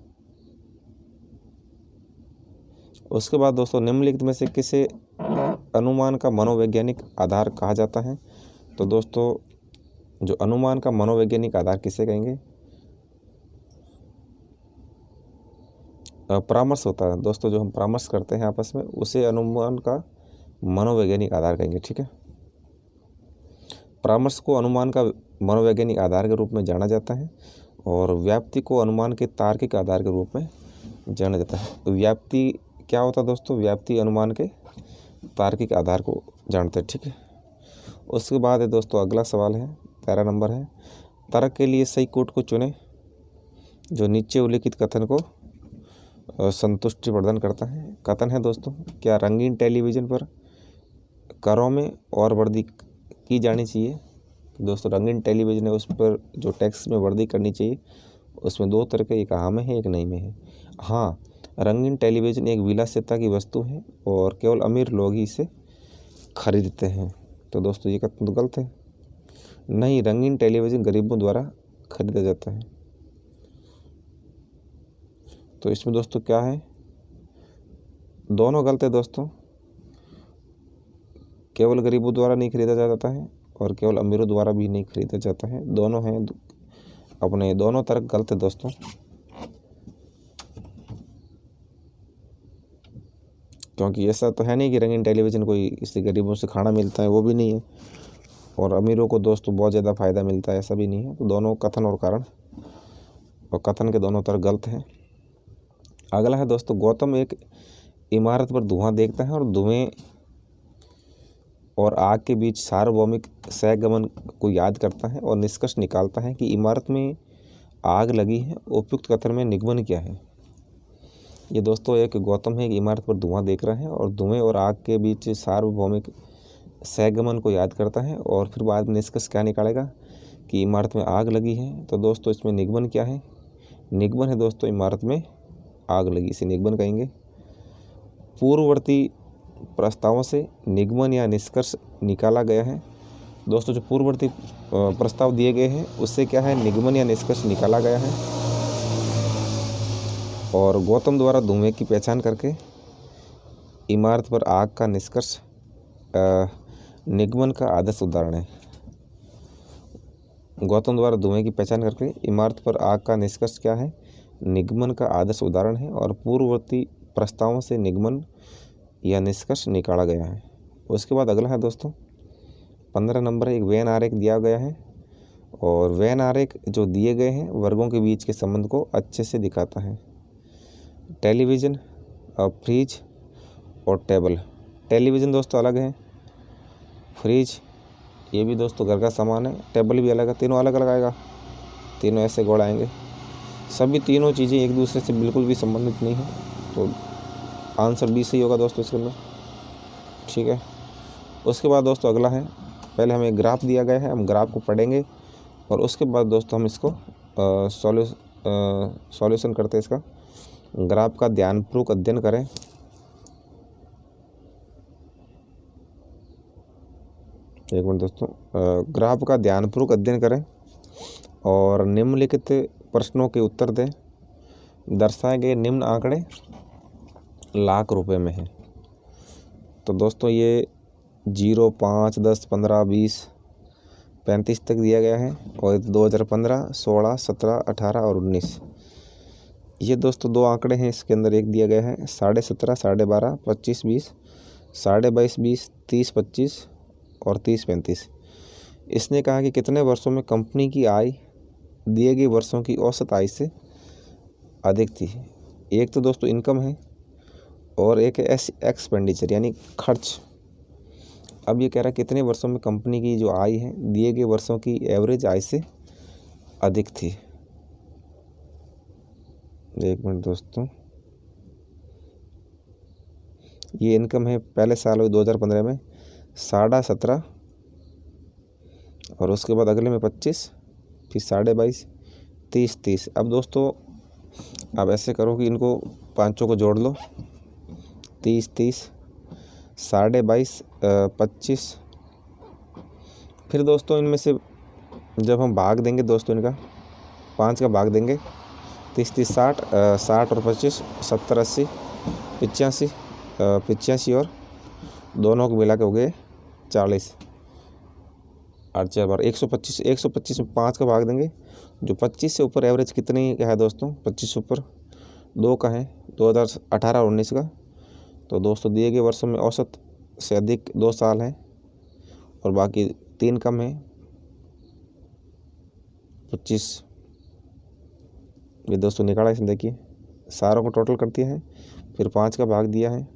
उसके बाद दोस्तों निम्नलिखित में से किसे अनुमान का मनोवैज्ञानिक आधार कहा जाता है। तो दोस्तों जो अनुमान का मनोवैज्ञानिक आधार किसे कहेंगे, परामर्श होता है दोस्तों, जो हम परामर्श करते हैं आपस में, उसे अनुमान का मनोवैज्ञानिक आधार कहेंगे। ठीक है, परामर्श को अनुमान का मनोवैज्ञानिक आधार के रूप में जाना जाता है और व्याप्ति को अनुमान के तार्किक आधार के रूप में जाना जाता है। व्याप्ति क्या होता है दोस्तों, व्याप्ति अनुमान के तार्किक आधार को जानते हैं। ठीक है, उसके बाद है दोस्तों अगला सवाल है, 13 नंबर है, तर्क के लिए सही कोट को चुनें जो नीचे उल्लिखित कथन को संतुष्टि प्रदान करता है। कथन है दोस्तों, क्या रंगीन टेलीविज़न पर करों में और वृद्धि की जानी चाहिए। दोस्तों रंगीन टेलीविज़न है उस पर जो टैक्स में वृद्धि करनी चाहिए, उसमें 2 तरह के, एक हाँ में है एक नहीं में है। हाँ, रंगीन टेलीविज़न एक विलासिता की वस्तु है और केवल अमीर लोग ही इसे खरीदते हैं। तो दोस्तों ये कथन तो गलत है। नहीं, रंगीन टेलीविज़न गरीबों द्वारा खरीदा जाता है। तो इसमें दोस्तों क्या है, दोनों गलत है दोस्तों। केवल गरीबों द्वारा नहीं खरीदा जाता है और केवल अमीरों द्वारा भी नहीं खरीदा जाता है। दोनों हैं अपने, दोनों तर्क गलत है दोस्तों। क्योंकि ऐसा तो है नहीं कि रंगीन टेलीविज़न कोई इससे गरीबों से खाना मिलता है, वो भी नहीं है, और अमीरों को दोस्तों बहुत ज़्यादा फ़ायदा मिलता है, ऐसा भी नहीं है। तो दोनों कथन और कारण और कथन के दोनों तर्क गलत हैं। अगला है दोस्तों, गौतम एक इमारत पर धुआं देखता है और धुएं और आग के बीच सार्वभौमिक सहगमन को याद करता है और निष्कर्ष निकालता है कि इमारत में आग लगी है। उपयुक्त कथन में निगमन क्या है। ये दोस्तों एक गौतम है, एक इमारत पर धुआं देख रहा है और धुएं और आग के बीच सार्वभौमिक सहगमन को याद करता है और फिर बाद में निष्कर्ष क्या निकालेगा कि इमारत में आग लगी है। तो दोस्तों इसमें निगमन क्या है, निगमन है दोस्तों इमारत में आग लगी, इसे निगमन कहेंगे। पूर्ववर्ती प्रस्तावों से निगमन या निष्कर्ष निकाला गया है। दोस्तों जो पूर्ववर्ती प्रस्ताव दिए गए हैं उससे क्या है, निगमन या निष्कर्ष निकाला गया है। और गौतम द्वारा धुएं की पहचान करके इमारत पर आग का निष्कर्ष निगमन का आदर्श उदाहरण है। गौतम द्वारा धुएं की पहचान करके इमारत पर आग का निष्कर्ष क्या है, निगमन का आदर्श उदाहरण है और पूर्ववर्ती प्रस्तावों से निगमन या निष्कर्ष निकाला गया है। उसके बाद अगला है दोस्तों 15 नंबर, एक वेन आरेख दिया गया है और वेन आरेख जो दिए गए हैं वर्गों के बीच के संबंध को अच्छे से दिखाता है। टेलीविज़न, फ्रिज और टेबल टेलीविज़न दोस्तों अलग है, फ्रिज ये भी दोस्तों घर का सामान है, टेबल भी अलग है, तीनों अलग अलग आएगा, तीनों ऐसे गोल आएंगे। सभी तीनों चीज़ें एक दूसरे से बिल्कुल भी संबंधित नहीं है, तो आंसर बी सही होगा दोस्तों इसके अंदर। ठीक है, उसके बाद दोस्तों अगला है, पहले हमें ग्राफ दिया गया है, हम ग्राफ को पढ़ेंगे और उसके बाद दोस्तों हम इसको सॉल्यूशन करते हैं इसका। ग्राफ का ध्यानपूर्वक अध्ययन करें। एक मिनट दोस्तों, ग्राफ का ध्यानपूर्वक अध्ययन करें और निम्नलिखित प्रश्नों के उत्तर दें। दर्शाए गए निम्न आंकड़े लाख रुपए में हैं। तो दोस्तों ये 0, 5, 10, 15, 20, 35 तक दिया गया है और 2015, 16, 17, 18 और 19 ये दोस्तों 2 आंकड़े हैं। इसके अंदर एक दिया गया है 17.5, 12.5, 25, 20, 22.5, 20, 30, 25 और 30, 35। इसने कहा कि कितने वर्षों में कंपनी की आय दिए गए वर्षों की औसत आय से अधिक थी। एक तो दोस्तों इनकम है और एक है एक्सपेंडिचर यानी खर्च। अब ये कह रहा है कितने वर्षों में कंपनी की जो आय है दिए गए वर्षों की एवरेज आय से अधिक थी। एक मिनट दोस्तों, ये इनकम है पहले साल हुई 2015 में 17.5 और उसके बाद अगले में 25, फिर 22.5, 30, 30। अब दोस्तों आप ऐसे करो कि इनको पाँचों को जोड़ लो, 30, 30, 22.5, 25। फिर दोस्तों इनमें से जब हम भाग देंगे दोस्तों इनका 5 का भाग देंगे, 30, 30, 60, 60 और 25, 70, 80, 85, 85 और दोनों को मिला के हो गए 40, 8 4 बार 125। 125 में 5 का भाग देंगे, जो 25 से ऊपर एवरेज कितनी का है दोस्तों, 25 से ऊपर 2 का है, 2018 और 19 का। तो दोस्तों दिए गए वर्षों में औसत से अधिक 2 साल है और बाकी 3 कम है, 25। ये दोस्तों निकाला इसने, देखिए सारों को टोटल कर दिया है, फिर 5 का भाग दिया है,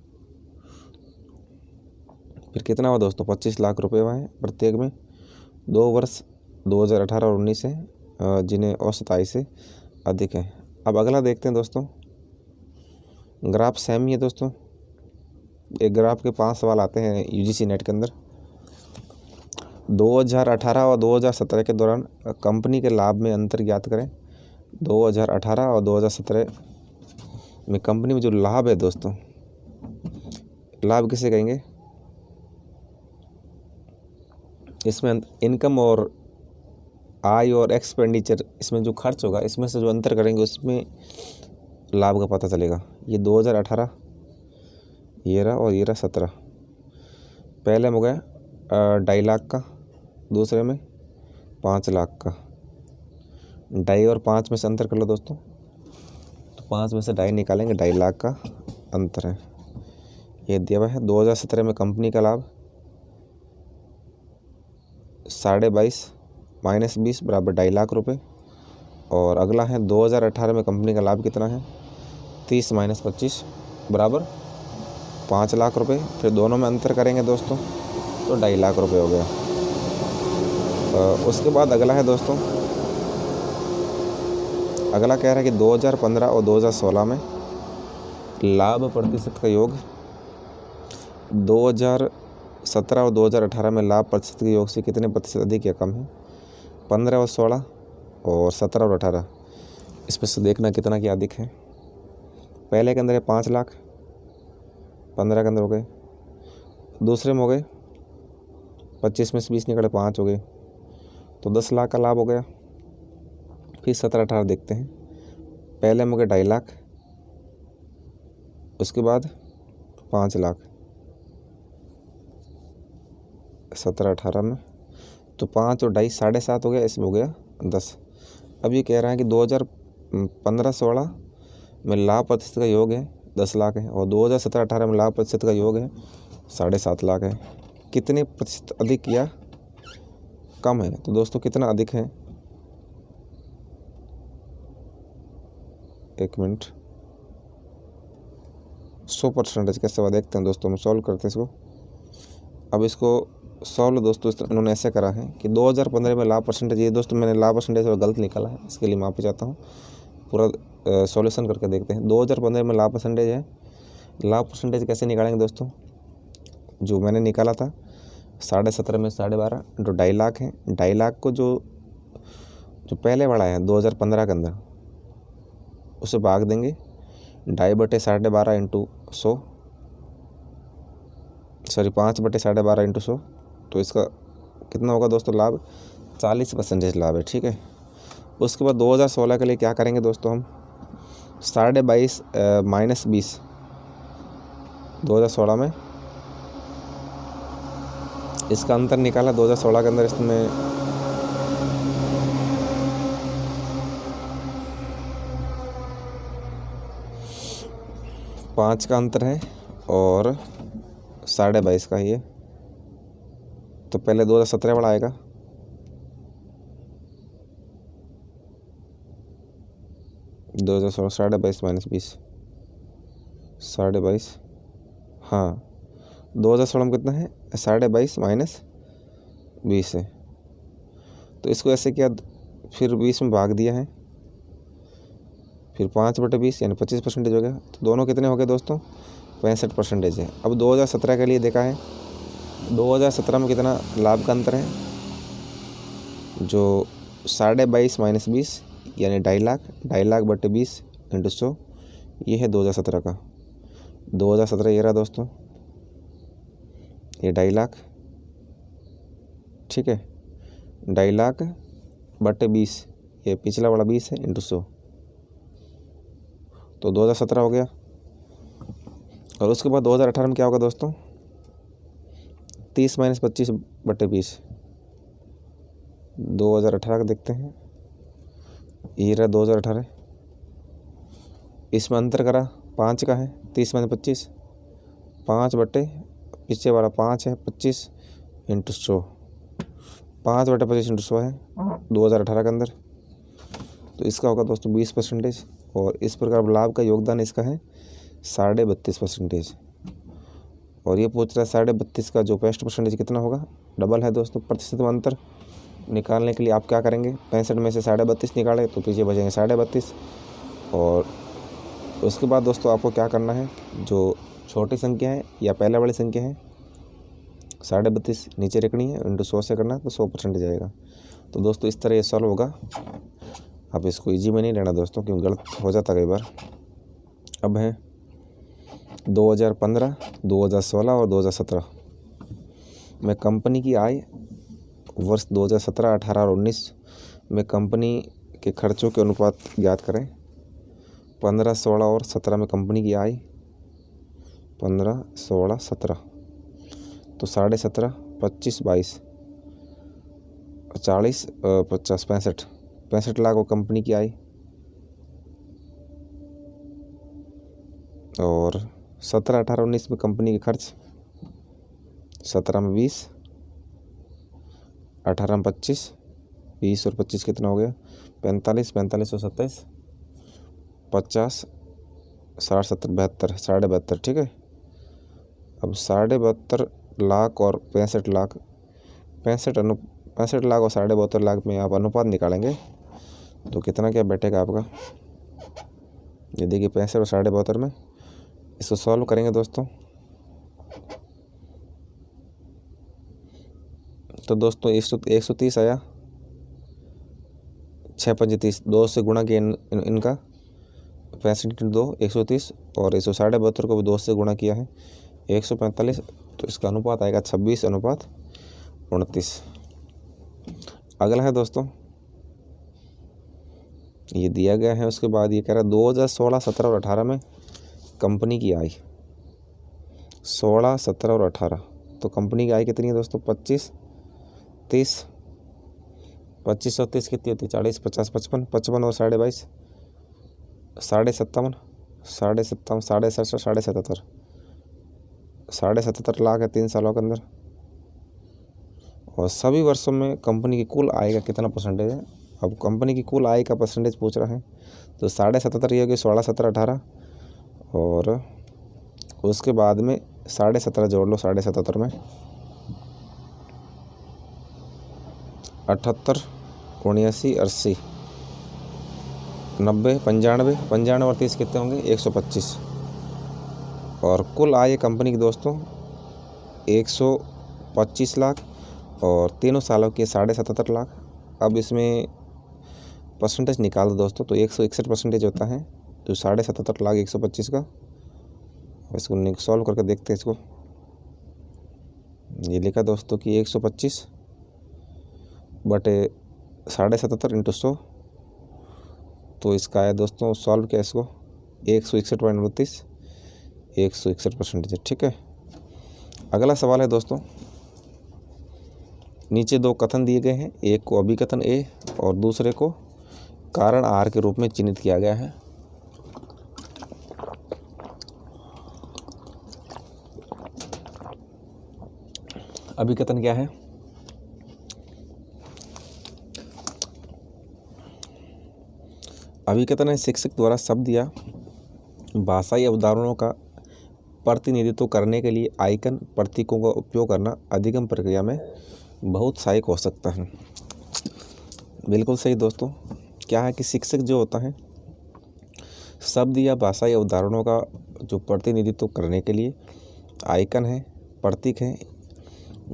फिर कितना हुआ दोस्तों, 25 लाख रुपए हुआ है प्रत्येक में। 2 वर्ष 2018 और 19 है जिन्हें औसत आय से अधिक है। अब अगला देखते हैं दोस्तों, ग्राफ सेम ही है दोस्तों। एक ग्राफ के 5 सवाल आते हैं यूजीसी नेट के अंदर। 2018 और 2017 के दौरान कंपनी के लाभ में अंतर ज्ञात करें। 2018 और 2017 में कंपनी में जो लाभ है दोस्तों, लाभ किसे कहेंगे, इसमें इनकम और आय और एक्सपेंडिचर, इसमें जो खर्च होगा इसमें से जो अंतर करेंगे उसमें लाभ का पता चलेगा। ये 2018 ये रहा और ये रहा 17। पहले में हो गया 2.5 लाख का, दूसरे में 5 लाख का। 2.5 और 5 में से अंतर कर लो दोस्तों, तो 5 में से 2.5 निकालेंगे, 2.5 लाख का अंतर है। ये दिया हुआ है 2017 में कंपनी का लाभ 22.5 - 20 बराबर 2.5 लाख रुपए। और अगला है 2018 में कंपनी का लाभ कितना है, 30 - 25 बराबर 5 लाख रुपए। फिर दोनों में अंतर करेंगे दोस्तों तो 2.5 लाख रुपए हो गया। उसके बाद अगला है दोस्तों, अगला कह रहा है कि 2015 और 2016 में लाभ प्रतिशत का योग 2017 और 2018 में लाभ प्रतिशत के योग से कितने प्रतिशत अधिक या कम है। 15 और 16 और 17 और 18 इसमें से देखना कितना क्या अधिक है। पहले के अंदर है 5 लाख, 15 के अंदर हो गए, दूसरे में हो गए 25 में से 20 निकले 5 हो गए, तो 10 लाख का लाभ हो गया। फिर 17 18 देखते हैं, पहले में हो गए 2.5 लाख, उसके बाद 5 लाख 17 18 में, तो 5 और 2.5 7.5 हो गया, इसमें हो गया 10। अब ये कह रहा है कि 2015-16 में लाभ प्रतिशत का योग है 10 लाख है और 2017-18 में लाभ प्रतिशत का योग है 7.5 लाख है। कितने प्रतिशत अधिक या कम है, तो दोस्तों कितना अधिक है, 1 मिनट, 100% कैसे हुआ देखते हैं दोस्तों। हम सॉल्व करते हैं इसको। अब इसको सॉल्व दोस्तों इन्होंने ऐसे करा है कि 2015 में लाभ परसेंटेज, ये दोस्तों मैंने लाभ परसेंटेज गलत निकाला है, इसके लिए माफ़ी चाहता हूँ। पूरा सॉल्यूशन करके देखते हैं। 2015 में लाभ परसेंटेज है। लाभ परसेंटेज कैसे निकालेंगे दोस्तों, जो मैंने निकाला था 17.5 में 12.5 जो 2.5 लाख है, 2.5 लाख को जो पहले वाला है 2015 के अंदर उसे भाग देंगे 2.5/12.5 इंटू 100, सॉरी 5/12.5 इंटू 100। तो इसका कितना होगा दोस्तों लाभ, 40% लाभ है, ठीक है। उसके बाद 2016 के लिए क्या करेंगे दोस्तों, हम 22.5 माइनस 20 2016 में इसका अंतर निकाला। 2016 के अंदर इसमें 5 का अंतर है और 22.5 का ही है। तो पहले 2017 वाला आएगा, दो 22.5 माइनस 20 22.5, हाँ 2016 में कितना है 22.5 माइनस 20 है। तो इसको ऐसे किया, फिर 20 में भाग दिया है, फिर 5/20 यानी 25% हो गया। तो दोनों कितने हो गए दोस्तों, 65% है। अब 2017 के लिए देखा है, 2017 में कितना लाभ का अंतर है, जो 22.5 माइनस 20 यानी 2.5 लाख, 2.5 लाख बटे 20 इंटू 100, ये है 2017 का। 2017 ये रहा दोस्तों, ये 2.5 लाख, ठीक है, 2.5 लाख बटे 20, ये पिछला वाला 20 है इंटू 100, तो 2017 हो गया। और उसके बाद 2018 में क्या होगा दोस्तों, 30 माइनस 25/20, 2018 का देखते हैं, ये रहा 2018। इसमें अंतर करा 5 का है, 30 माइनस 25, 5 बटे पीछे वाला 5 है 25 इंटू 100, 5/25 इंटू 100 है 2018 के अंदर। तो इसका होगा दोस्तों 20%। और इस प्रकार लाभ का योगदान इसका है 32.5%। और ये पूछ रहा है 32.5 का जो 65% कितना होगा, डबल है दोस्तों। प्रतिशत में अंतर निकालने के लिए आप क्या करेंगे, 65 में से 32.5 निकाले तो पीछे बचेंगे 32.5। और उसके बाद दोस्तों आपको क्या करना है, जो छोटी संख्या है या पहले वाली संख्या है 32.5 नीचे रखनी है, इंटू 100 से करना है तो 100% जाएगा। तो दोस्तों इस तरह ये सॉल्व होगा। अब इसको इजी में नहीं लेना दोस्तों, क्योंकि गलत हो जाता कई बार। अब है 2015, 2016 और 2017 में कंपनी की आय वर्ष 2017, 18 और 19 में कंपनी के खर्चों के अनुपात ज्ञात करें। 15, 16 और 17 में कंपनी की आय 15, 16, 17, तो 17.5, 25, 22, 40, 50, 65 लाख वो कंपनी की आय। और 17, 18, 19 में कंपनी के खर्च, 17 में 20, 18 में 25, 20 और 25 कितना हो गया 45, 45 और 27, 50, 60, 70, 72, 72.5, ठीक है। अब 72.5 लाख और 65 लाख, 65 लाख और 72.5 लाख में आप अनुपात निकालेंगे तो कितना क्या बैठेगा आपका, ये देखिए 65 और 72.5 में। इसको सॉल्व करेंगे दोस्तों तो दोस्तों 130 आया, 6 पंजे 30, 2 से गुणा किया इनका 65 इंटू 2 130, और 172 को भी 2 से गुणा किया है 145, तो इसका अनुपात आएगा 26:29। अगला है दोस्तों, ये दिया गया है, उसके बाद ये कह रहा है 2016, 17 और 18 में कंपनी की आय, 16, 17 और 18, तो कंपनी की आय कितनी है दोस्तों 25, 30, 25 और 30 कितनी होती है 40, 50, 55, 55 और 22.5, 57, 67, 67, 77 लाख है 3 सालों के अंदर। और सभी वर्षों में कंपनी की कुल आय का कितना परसेंटेज है। अब कंपनी की कुल आय का परसेंटेज पूछ रहा है, तो 77.5 ये होगी 16, 17, 18 और उसके बाद में 17.5 जोड़ लो, 77.5 में 78, 79, 80, 90, 95, 95 और 30 कितने होंगे? 125। और कुल आय कंपनी की दोस्तों 125 लाख और तीनों सालों के 77.5 लाख। अब इसमें परसेंटेज निकाल दो दोस्तों, तो 161% होता है जो 77.5 लाख 125 का। इसको सॉल्व करके देखते हैं इसको। ये लिखा दोस्तों कि 125 बटे 77.5 इंटू 100, तो इसका है दोस्तों सॉल्व किया इसको 161.29, 161%। ठीक है। अगला सवाल है दोस्तों, नीचे दो कथन दिए गए हैं, एक को अभिकथन ए और दूसरे को कारण आर के रूप में चिन्हित किया गया है। अभिकथन क्या है? अभिकथन है शिक्षक द्वारा शब्द या भाषाई अवधारणाओं का प्रतिनिधित्व करने के लिए आइकन प्रतीकों का उपयोग करना अधिगम प्रक्रिया में बहुत सहायक हो सकता है। बिल्कुल सही दोस्तों। क्या है कि शिक्षक जो होता है शब्द या भाषाई अवधारणाओं का जो प्रतिनिधित्व करने के लिए आइकन है, प्रतीक है,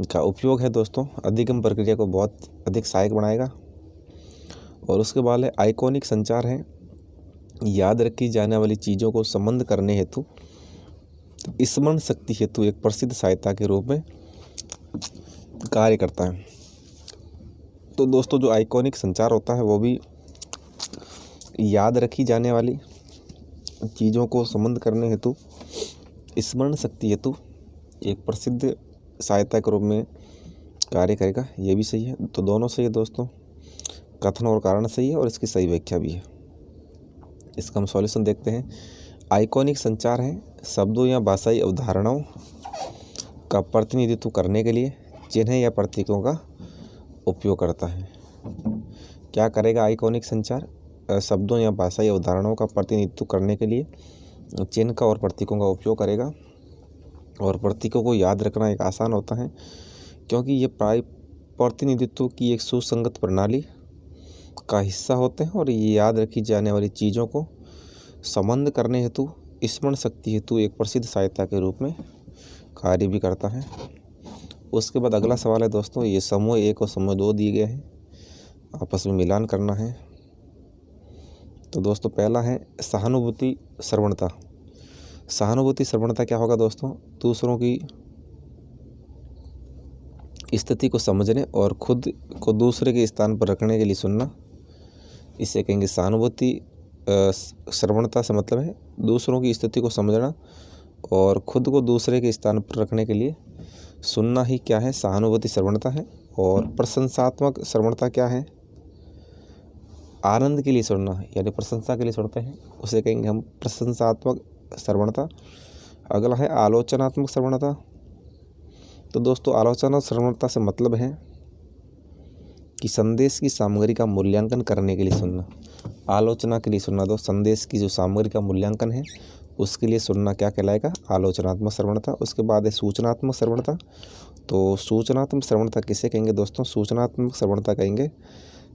का उपयोग है दोस्तों, अधिगम प्रक्रिया को बहुत अधिक सहायक बनाएगा। और उसके बाद है आइकॉनिक संचार है याद रखी जाने वाली चीज़ों को संबंध करने हेतु स्मरण शक्ति हेतु एक प्रसिद्ध सहायता के रूप में कार्य करता है। तो दोस्तों जो आइकॉनिक संचार होता है वो भी याद रखी जाने वाली चीज़ों को संबंध करने हेतु स्मरण शक्ति हेतु एक प्रसिद्ध सहायता के रूप में कार्य करेगा। ये भी सही है। तो दोनों सही है दोस्तों, कथन और कारण सही है और इसकी सही व्याख्या भी है। इसका हम सॉल्यूशन देखते हैं। आइकॉनिक संचार है शब्दों या भाषाई अवधारणाओं का प्रतिनिधित्व करने के लिए चिन्ह या प्रतीकों का उपयोग करता है। क्या करेगा आइकॉनिक संचार? शब्दों या भाषाई अवधारणाओं का प्रतिनिधित्व करने के लिए चिन्ह का और प्रतीकों का उपयोग करेगा। और प्रतीकों को याद रखना एक आसान होता है क्योंकि ये प्रतिनिधित्व की एक सुसंगत प्रणाली का हिस्सा होते हैं और ये याद रखी जाने वाली चीज़ों को संबंध करने हेतु स्मरण शक्ति हेतु एक प्रसिद्ध सहायता के रूप में कार्य भी करता है। उसके बाद अगला सवाल है दोस्तों, ये समूह 1 और समूह 2 दिए गए हैं, आपस में मिलान करना है। तो दोस्तों पहला है सहानुभूति श्रवणता। सहानुभूति श्रवणता क्या होगा दोस्तों? दूसरों की स्थिति को समझने और खुद को दूसरे के स्थान पर रखने के लिए सुनना, इसे कहेंगे सहानुभूति श्रवणता। से मतलब है दूसरों की स्थिति को समझना और खुद को दूसरे के स्थान पर रखने के लिए सुनना ही क्या है? सहानुभूति श्रवणता है। और प्रशंसात्मक श्रवणता क्या है? आनंद के लिए सुनना, यानी प्रशंसा के लिए सुनते हैं, उसे कहेंगे हम प्रशंसात्मक श्रवणता। अगला है आलोचनात्मक श्रवणता। तो दोस्तों आलोचना श्रवणता से मतलब है कि संदेश की सामग्री का मूल्यांकन करने के लिए सुनना। आलोचना के लिए सुनना, तो संदेश की जो सामग्री का मूल्यांकन है उसके लिए सुनना क्या कहलाएगा? आलोचनात्मक श्रवणता। उसके बाद है सूचनात्मक श्रवणता। तो सूचनात्मक श्रवणता किसे कहेंगे दोस्तों? सूचनात्मक श्रवणता कहेंगे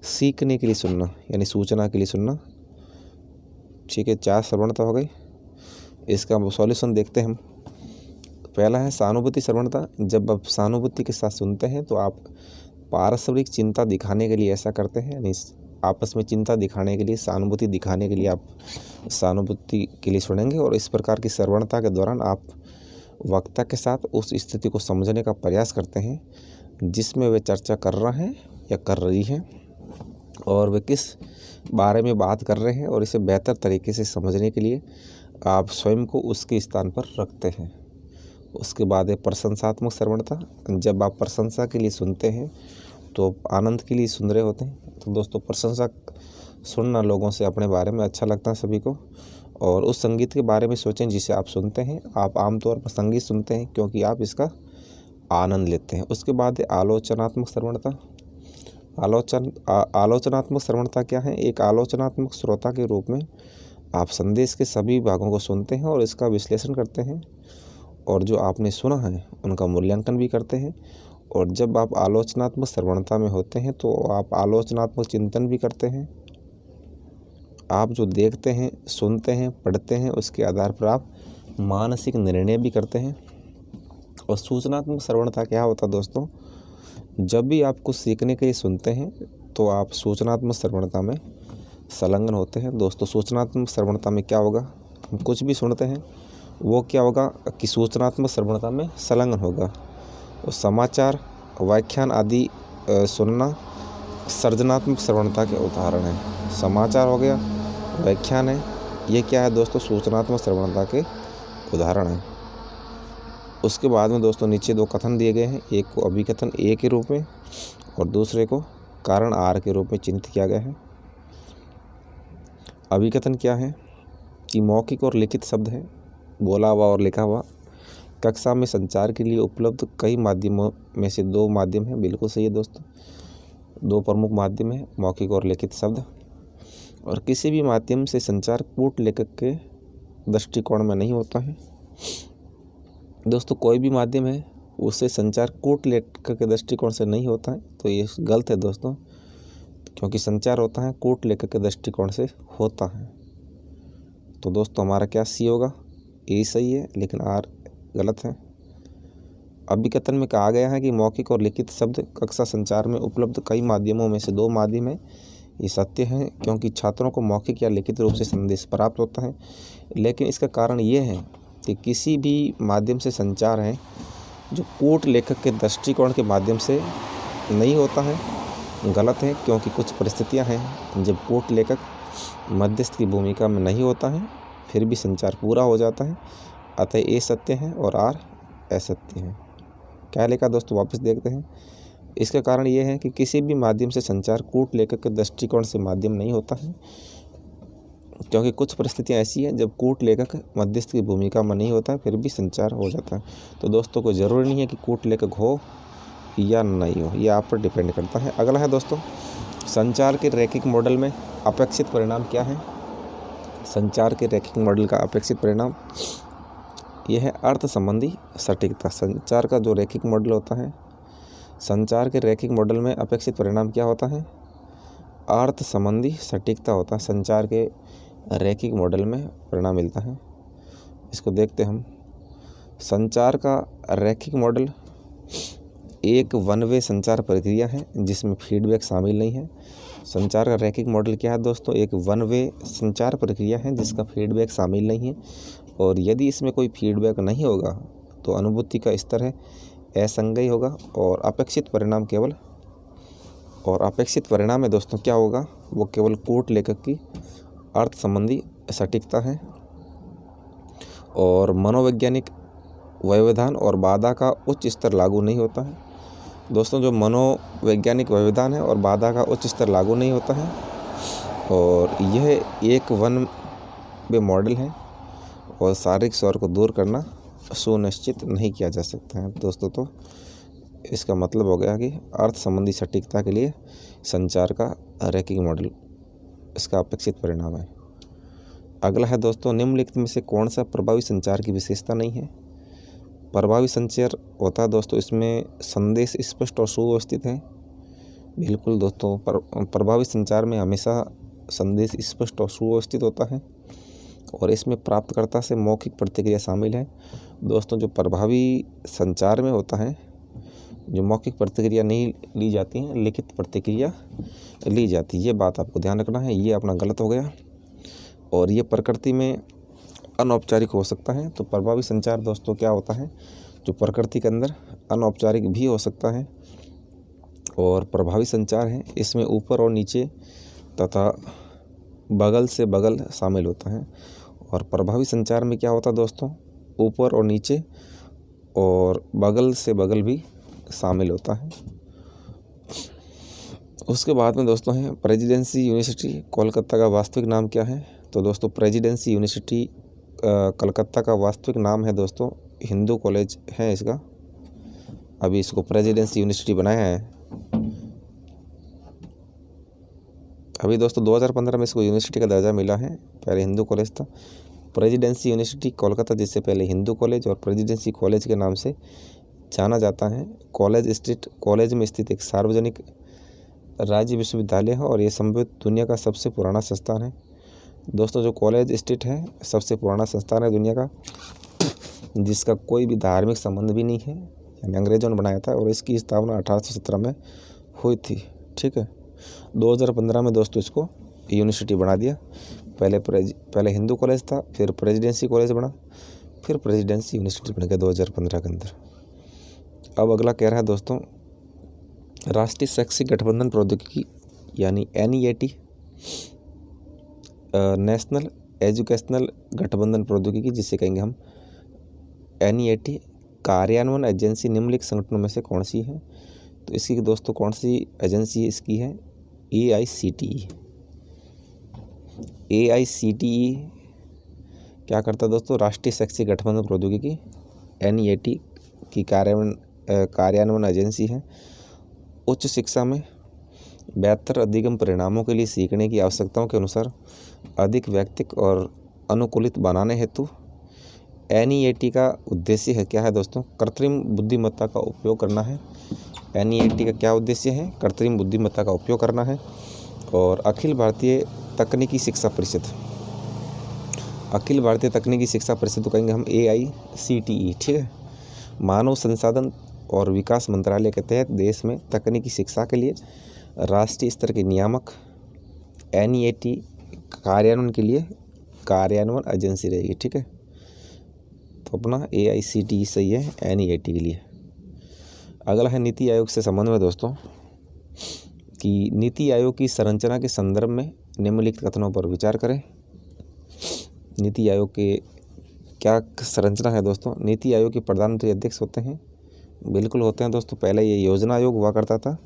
सीखने के लिए सुनना, यानी सूचना के लिए सुनना। ठीक है, 4 श्रवणता हो गई। इसका सॉल्यूशन देखते हैं हम। पहला है सहानुभूति श्रवणता। जब आप सहानुभूति के साथ सुनते हैं तो आप पारस्परिक चिंता दिखाने के लिए ऐसा करते हैं, यानी आपस में चिंता दिखाने के लिए, सहानुभूति दिखाने के लिए आप सहानुभूति के लिए सुनेंगे। और इस प्रकार की श्रवणता के दौरान आप वक्ता के साथ उस स्थिति को समझने का प्रयास करते हैं जिसमें वे चर्चा कर रहे हैं या कर रही हैं और वे किस बारे में बात कर रहे हैं, और इसे बेहतर तरीके से समझने के लिए आप स्वयं को उसके स्थान पर रखते हैं। उसके बाद है प्रशंसात्मक श्रवणता। जब आप प्रशंसा के लिए सुनते हैं तो आनंद के लिए सुन रहे होते हैं। तो दोस्तों प्रशंसा सुनना लोगों से अपने बारे में अच्छा लगता है सभी को। और उस संगीत के बारे में सोचें जिसे आप सुनते हैं। आप आमतौर पर संगीत सुनते हैं क्योंकि आप इसका आनंद लेते हैं। उसके बाद है आलोचनात्मक श्रवणता। आलोचनात्मक श्रवणता क्या है? एक आलोचनात्मक श्रोता के रूप में आप संदेश के सभी भागों को सुनते हैं और इसका विश्लेषण करते हैं और जो आपने सुना है उनका मूल्यांकन भी करते हैं। और जब आप आलोचनात्मक श्रवणता में होते हैं तो आप आलोचनात्मक चिंतन भी करते हैं। आप जो देखते हैं, सुनते हैं, पढ़ते हैं, उसके आधार पर आप मानसिक निर्णय भी करते हैं। और सूचनात्मक श्रवणता क्या होता है दोस्तों? जब भी आप कुछ सीखने के लिए सुनते हैं तो आप सूचनात्मक श्रवणता में संलग्न होते हैं। दोस्तों सूचनात्मक श्रवणता में क्या होगा? हम कुछ भी सुनते हैं वो क्या होगा कि सूचनात्मक श्रवणता में संलग्न होगा। तो समाचार, व्याख्यान आदि सुनना सृजनात्मक श्रवणता के उदाहरण हैं। समाचार हो गया, व्याख्यान है, ये क्या है दोस्तों? सूचनात्मक श्रवणता के उदाहरण हैं। उसके बाद में दोस्तों नीचे दो कथन दिए गए हैं। एक को अभिकथन ए के रूप में और दूसरे को कारण आर के रूप में चिन्हित किया गया है। अभिकथन क्या है कि मौखिक और लिखित शब्द है, बोला हुआ और लिखा हुआ। कक्षा में संचार के लिए उपलब्ध कई माध्यमों में से दो माध्यम हैं। बिल्कुल सही है दोस्तों, दो प्रमुख माध्यम है, मौखिक और लिखित शब्द। और किसी भी माध्यम से संचार कूट लेखक के दृष्टिकोण में नहीं होता है। दोस्तों कोई भी माध्यम है उससे संचार कूट लेखक के दृष्टिकोण से नहीं होता है, तो ये गलत है दोस्तों, क्योंकि संचार होता है कूट लेखक के दृष्टिकोण से होता है। तो दोस्तों हमारा क्या सी होगा? ए सही है, लेकिन आर गलत है। अभिकथन में कहा गया है कि मौखिक और लिखित शब्द कक्षा संचार में उपलब्ध कई माध्यमों में से दो माध्यम है। ये सत्य है, क्योंकि छात्रों को मौखिक या लिखित रूप से संदेश प्राप्त होता है। लेकिन इसका कारण ये है कि किसी भी माध्यम से संचार है जो कूट लेखक के दृष्टिकोण के माध्यम से नहीं होता है, गलत है, क्योंकि कुछ परिस्थितियां हैं जब कूट लेखक मध्यस्थ की भूमिका में नहीं होता है फिर भी संचार पूरा हो जाता है। अतः ए सत्य है और आर असत्य है। क्या लिखा दोस्तों? वापस देखते हैं। इसका कारण ये है कि किसी भी माध्यम से संचार कूट लेखक के दृष्टिकोण से माध्यम नहीं होता है, क्योंकि कुछ परिस्थितियां ऐसी हैं जब कूट लेखक मध्यस्थ की भूमिका में नहीं होता है फिर भी संचार हो जाता है। तो दोस्तों कोई ज़रूरी नहीं है कि कूट लेखक हो या नहीं हो, ये आप पर डिपेंड करता है। अगला है दोस्तों, संचार के रैखिक मॉडल में अपेक्षित परिणाम क्या है? संचार के रैखिक मॉडल का अपेक्षित परिणाम यह है अर्थ संबंधी सटीकता। संचार का जो रैखिक मॉडल होता है, संचार के रैखिक मॉडल में अपेक्षित परिणाम क्या होता है? अर्थ संबंधी सटीकता होता है। संचार के रैखिक मॉडल में परिणाम मिलता है। इसको देखते हम। संचार का रैखिक मॉडल एक वन वे संचार प्रक्रिया है जिसमें फीडबैक शामिल नहीं है। संचार का रैखिक मॉडल क्या है दोस्तों? एक वन वे संचार प्रक्रिया है जिसका फीडबैक शामिल नहीं है, और यदि इसमें कोई फीडबैक नहीं होगा तो अनुभूति का स्तर है असंगय होगा। और अपेक्षित परिणाम में दोस्तों क्या होगा? वो केवल कूट लेखक की अर्थ संबंधी सटीकता है। और मनोवैज्ञानिक व्यवधान और बाधा का उच्च स्तर लागू नहीं होता है। दोस्तों जो मनोवैज्ञानिक व्यवधान है और बाधा का उच्च स्तर लागू नहीं होता है, और यह एक वन वे मॉडल है और शारीरिक स्वर को दूर करना सुनिश्चित नहीं किया जा सकता है दोस्तों। तो इसका मतलब हो गया कि अर्थ संबंधी सटीकता के लिए संचार का रैखिक मॉडल इसका अपेक्षित परिणाम है। अगला है दोस्तों, निम्नलिखित में से कौन सा प्रभावी संचार की विशेषता नहीं है? प्रभावी संचार होता है दोस्तों इसमें संदेश स्पष्ट और सुव्यवस्थित है। बिल्कुल दोस्तों, प्रभावी संचार में हमेशा संदेश स्पष्ट और सुव्यवस्थित होता है, और इसमें प्राप्तकर्ता से मौखिक प्रतिक्रिया शामिल है। दोस्तों जो प्रभावी संचार में होता है, जो मौखिक प्रतिक्रिया नहीं ली जाती है, लिखित प्रतिक्रिया ली जाती है, ये बात आपको ध्यान रखना है। ये अपना गलत हो गया, और ये प्रकृति में अनौपचारिक हो सकता है। तो प्रभावी संचार दोस्तों क्या होता है? जो प्रकृति के अंदर अनौपचारिक भी हो सकता है। और प्रभावी संचार है इसमें ऊपर और नीचे तथा बगल से बगल शामिल होता है। और प्रभावी संचार में क्या होता है दोस्तों? ऊपर और नीचे और बगल से बगल भी शामिल होता है। उसके बाद में दोस्तों है प्रेसिडेंसी यूनिवर्सिटी कोलकाता का वास्तविक नाम क्या है? तो दोस्तों प्रेसिडेंसी यूनिवर्सिटी कलकत्ता का वास्तविक नाम है दोस्तों हिंदू कॉलेज है इसका। अभी इसको प्रेसिडेंसी यूनिवर्सिटी बनाया है। अभी दोस्तों 2015 में इसको यूनिवर्सिटी का दर्जा मिला है, पहले हिंदू कॉलेज था। प्रेसिडेंसी यूनिवर्सिटी कोलकाता, जिससे पहले हिंदू कॉलेज और प्रेसिडेंसी कॉलेज के नाम से जाना जाता है। कॉलेज स्ट्रीट कॉलेज में स्थित एक सार्वजनिक राज्य विश्वविद्यालय है और ये संभवत दुनिया का सबसे पुराना संस्थान है। दोस्तों, जो कॉलेज स्ट्रीट है सबसे पुराना संस्थान है दुनिया का, जिसका कोई भी धार्मिक संबंध भी नहीं है, यानी अंग्रेजों ने बनाया था और इसकी स्थापना 1817 में हुई थी। ठीक है, 2015 में दोस्तों इसको यूनिवर्सिटी बना दिया। पहले हिंदू कॉलेज था, फिर प्रेसिडेंसी कॉलेज बना, फिर प्रेसिडेंसी यूनिवर्सिटी बन गया 2015 के अंदर। अब अगला कह रहा है दोस्तों, राष्ट्रीय शैक्षिक गठबंधन प्रौद्योगिकी यानी NEAT, नेशनल एजुकेशनल गठबंधन प्रौद्योगिकी, जिसे कहेंगे हम NEAT, कार्यान्वयन एजेंसी निम्नलिखित संगठनों में से कौन सी है? तो इसकी दोस्तों कौन सी एजेंसी इसकी है? AICTE। AICTE क्या करता है दोस्तों? राष्ट्रीय शैक्षिक गठबंधन प्रौद्योगिकी NEAT की कार्यान्वयन एजेंसी है। उच्च शिक्षा में बेहतर अधिगम परिणामों के लिए सीखने की आवश्यकताओं के अनुसार अधिक व्यक्तिक और अनुकूलित बनाने हेतु NEAT का उद्देश्य है क्या है दोस्तों? कृत्रिम बुद्धिमत्ता का उपयोग करना है। NEAT का क्या उद्देश्य है? कृत्रिम बुद्धिमत्ता का उपयोग करना है। और अखिल भारतीय तकनीकी शिक्षा परिषद, अखिल भारतीय तकनीकी शिक्षा परिषद को कहेंगे हम AICTE। ठीक है, मानव संसाधन और विकास मंत्रालय के तहत देश में तकनीकी शिक्षा के लिए राष्ट्रीय स्तर के नियामक NEAT कार्यान्वयन के लिए कार्यान्वयन एजेंसी रहेगी। ठीक है, तो अपना AICTE सही है NEAT के लिए। अगला है नीति आयोग से संबंध में दोस्तों, कि नीति आयोग की संरचना के संदर्भ में निम्नलिखित कथनों पर विचार करें। नीति आयोग के क्या संरचना है दोस्तों? नीति आयोग के प्रधानमंत्री अध्यक्ष होते हैं, बिल्कुल होते हैं दोस्तों। पहले ये योजना आयोग हुआ करता था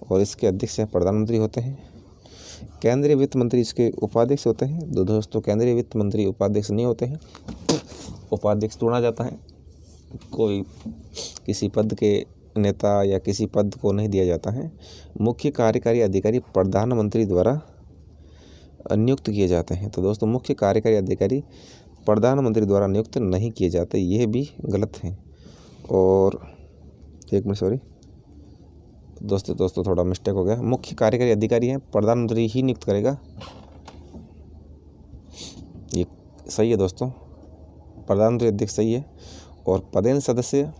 और इसके अध्यक्ष प्रधानमंत्री होते हैं। केंद्रीय वित्त मंत्री इसके उपाध्यक्ष होते हैं। दोस्तों, केंद्रीय वित्त मंत्री उपाध्यक्ष नहीं होते हैं, उपाध्यक्ष चुना जाता है। कोई किसी पद के नेता या किसी पद को नहीं दिया जाता है। मुख्य कार्यकारी अधिकारी प्रधानमंत्री द्वारा नियुक्त किए जाते हैं। तो दोस्तों, मुख्य कार्यकारी अधिकारी प्रधानमंत्री द्वारा नियुक्त नहीं किए जाते, यह भी गलत है। और एक मिनट, सॉरी दोस्तों थोड़ा मिस्टेक हो गया। मुख्य कार्यकारी अधिकारी हैं, प्रधानमंत्री ही नियुक्त करेगा, ये सही है दोस्तों। प्रधानमंत्री अध्यक्ष सही है। और पदेन सदस्य,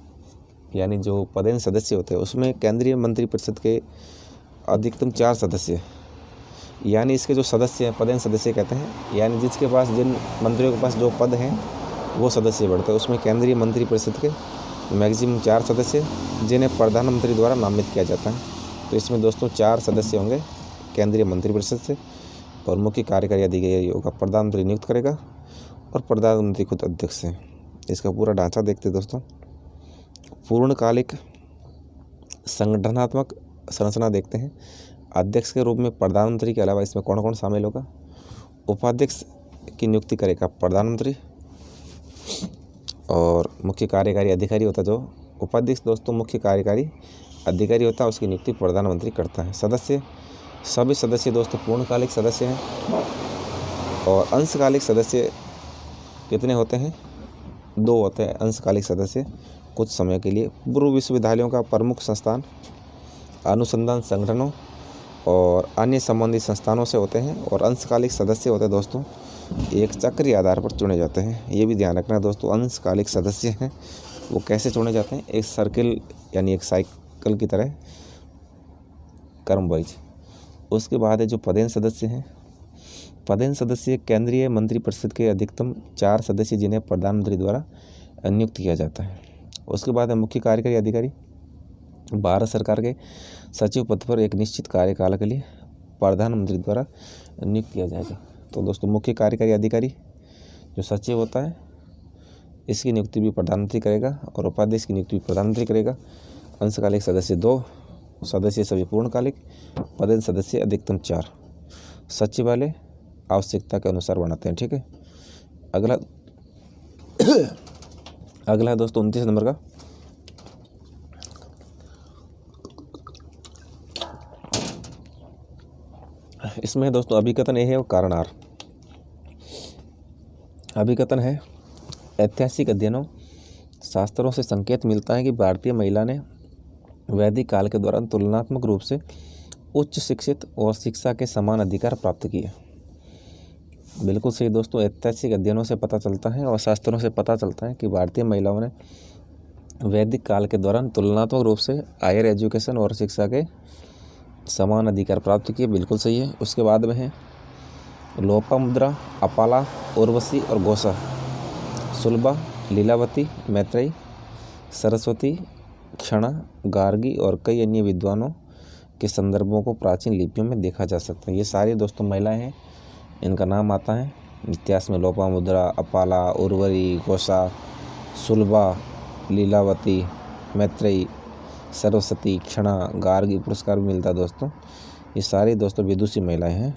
यानी जो पदेन सदस्य होते हैं उसमें केंद्रीय मंत्रिपरिषद के अधिकतम 4 सदस्य, यानी इसके जो सदस्य हैं पदेन सदस्य कहते हैं, यानी जिसके पास जिन मंत्रियों के पास जो पद हैं वो सदस्य बढ़ते हैं। उसमें केंद्रीय मंत्रिपरिषद के मैक्सिमम 4 सदस्य, जिन्हें प्रधानमंत्री द्वारा नामित किया जाता है। तो इसमें दोस्तों 4 सदस्य होंगे केंद्रीय मंत्रिपरिषद से, और मुख्य कार्यकारी अधिकारी होगा प्रधानमंत्री नियुक्त करेगा और प्रधानमंत्री खुद अध्यक्ष है। इसका पूरा ढांचा देखते हैं दोस्तों। पूर्णकालिक संगठनात्मक संरचना देखते हैं। अध्यक्ष के रूप में प्रधानमंत्री के अलावा इसमें कौन कौन शामिल होगा? उपाध्यक्ष की नियुक्ति करेगा प्रधानमंत्री, और मुख्य कार्यकारी अधिकारी होता जो उपाध्यक्ष दोस्तों मुख्य कार्यकारी अधिकारी होता है, उसकी नियुक्ति प्रधानमंत्री करता है। सदस्य, सभी सदस्य दोस्तों पूर्णकालिक सदस्य हैं। और अंशकालिक सदस्य कितने होते हैं? 2 होते हैं अंशकालिक सदस्य, कुछ समय के लिए। पूर्व विश्वविद्यालयों का प्रमुख संस्थान अनुसंधान संगठनों और अन्य संबंधित संस्थानों से होते हैं। और अंशकालिक सदस्य होते हैं दोस्तों एक चक्रीय आधार पर चुने जाते हैं। ये भी ध्यान रखना है दोस्तों, अंशकालिक सदस्य हैं वो कैसे चुने जाते हैं? एक सर्किल यानी एक साइकिल की तरह क्रम वाइज। उसके बाद है जो पदेन सदस्य हैं। पदेन सदस्य केंद्रीय मंत्रिपरिषद के अधिकतम 4 सदस्य, जिन्हें प्रधानमंत्री द्वारा नियुक्त किया जाता है। उसके बाद है मुख्य कार्यकारी अधिकारी। भारत सरकार के सचिव पद पर एक निश्चित कार्यकाल के लिए प्रधानमंत्री द्वारा नियुक्त किया जाएगा। तो दोस्तों मुख्य कार्यकारी अधिकारी जो सचिव होता है इसकी नियुक्ति भी प्रधानमंत्री करेगा और उपाध्यक्ष की नियुक्ति भी प्रधानमंत्री करेगा। अंशकालिक सदस्य 2 सदस्य सभी पूर्णकालिक, पदेन सदस्य अधिकतम 4, सचिवालय आवश्यकता के अनुसार बनाते हैं। ठीक है, अगला है दोस्तों 29 नंबर का। इसमें दोस्तों अभिकथन ए है और कारण आर। अभिकथन है, ऐतिहासिक अध्ययनों शास्त्रों से संकेत मिलता है कि भारतीय महिला ने वैदिक काल के दौरान तुलनात्मक रूप से उच्च शिक्षित और शिक्षा के समान अधिकार प्राप्त किए। बिल्कुल सही दोस्तों, ऐतिहासिक अध्ययनों से पता चलता है और शास्त्रों से पता चलता है कि भारतीय महिलाओं ने वैदिक काल के दौरान तुलनात्मक रूप से हायर एजुकेशन और शिक्षा के समान अधिकार प्राप्त किए। बिल्कुल सही है। उसके बाद में है लोपामुद्रा, अपाला, उर्वशी और घोषा, सुलभा, लीलावती, मैत्रेयी, सरस्वती, क्षणा, गार्गी और कई अन्य विद्वानों के संदर्भों को प्राचीन लिपियों में देखा जा सकता है। ये सारी दोस्तों महिलाएं हैं, इनका नाम आता है इतिहास में। लोपामुद्रा, अपाला, उर्वरी, घोषा, सुलभा, लीलावती, मैत्रेयी, सरस्वती, क्षणा, गार्गी पुरस्कार भी मिलता है दोस्तों। ये सारी दोस्तों विदुषी महिलाएं हैं।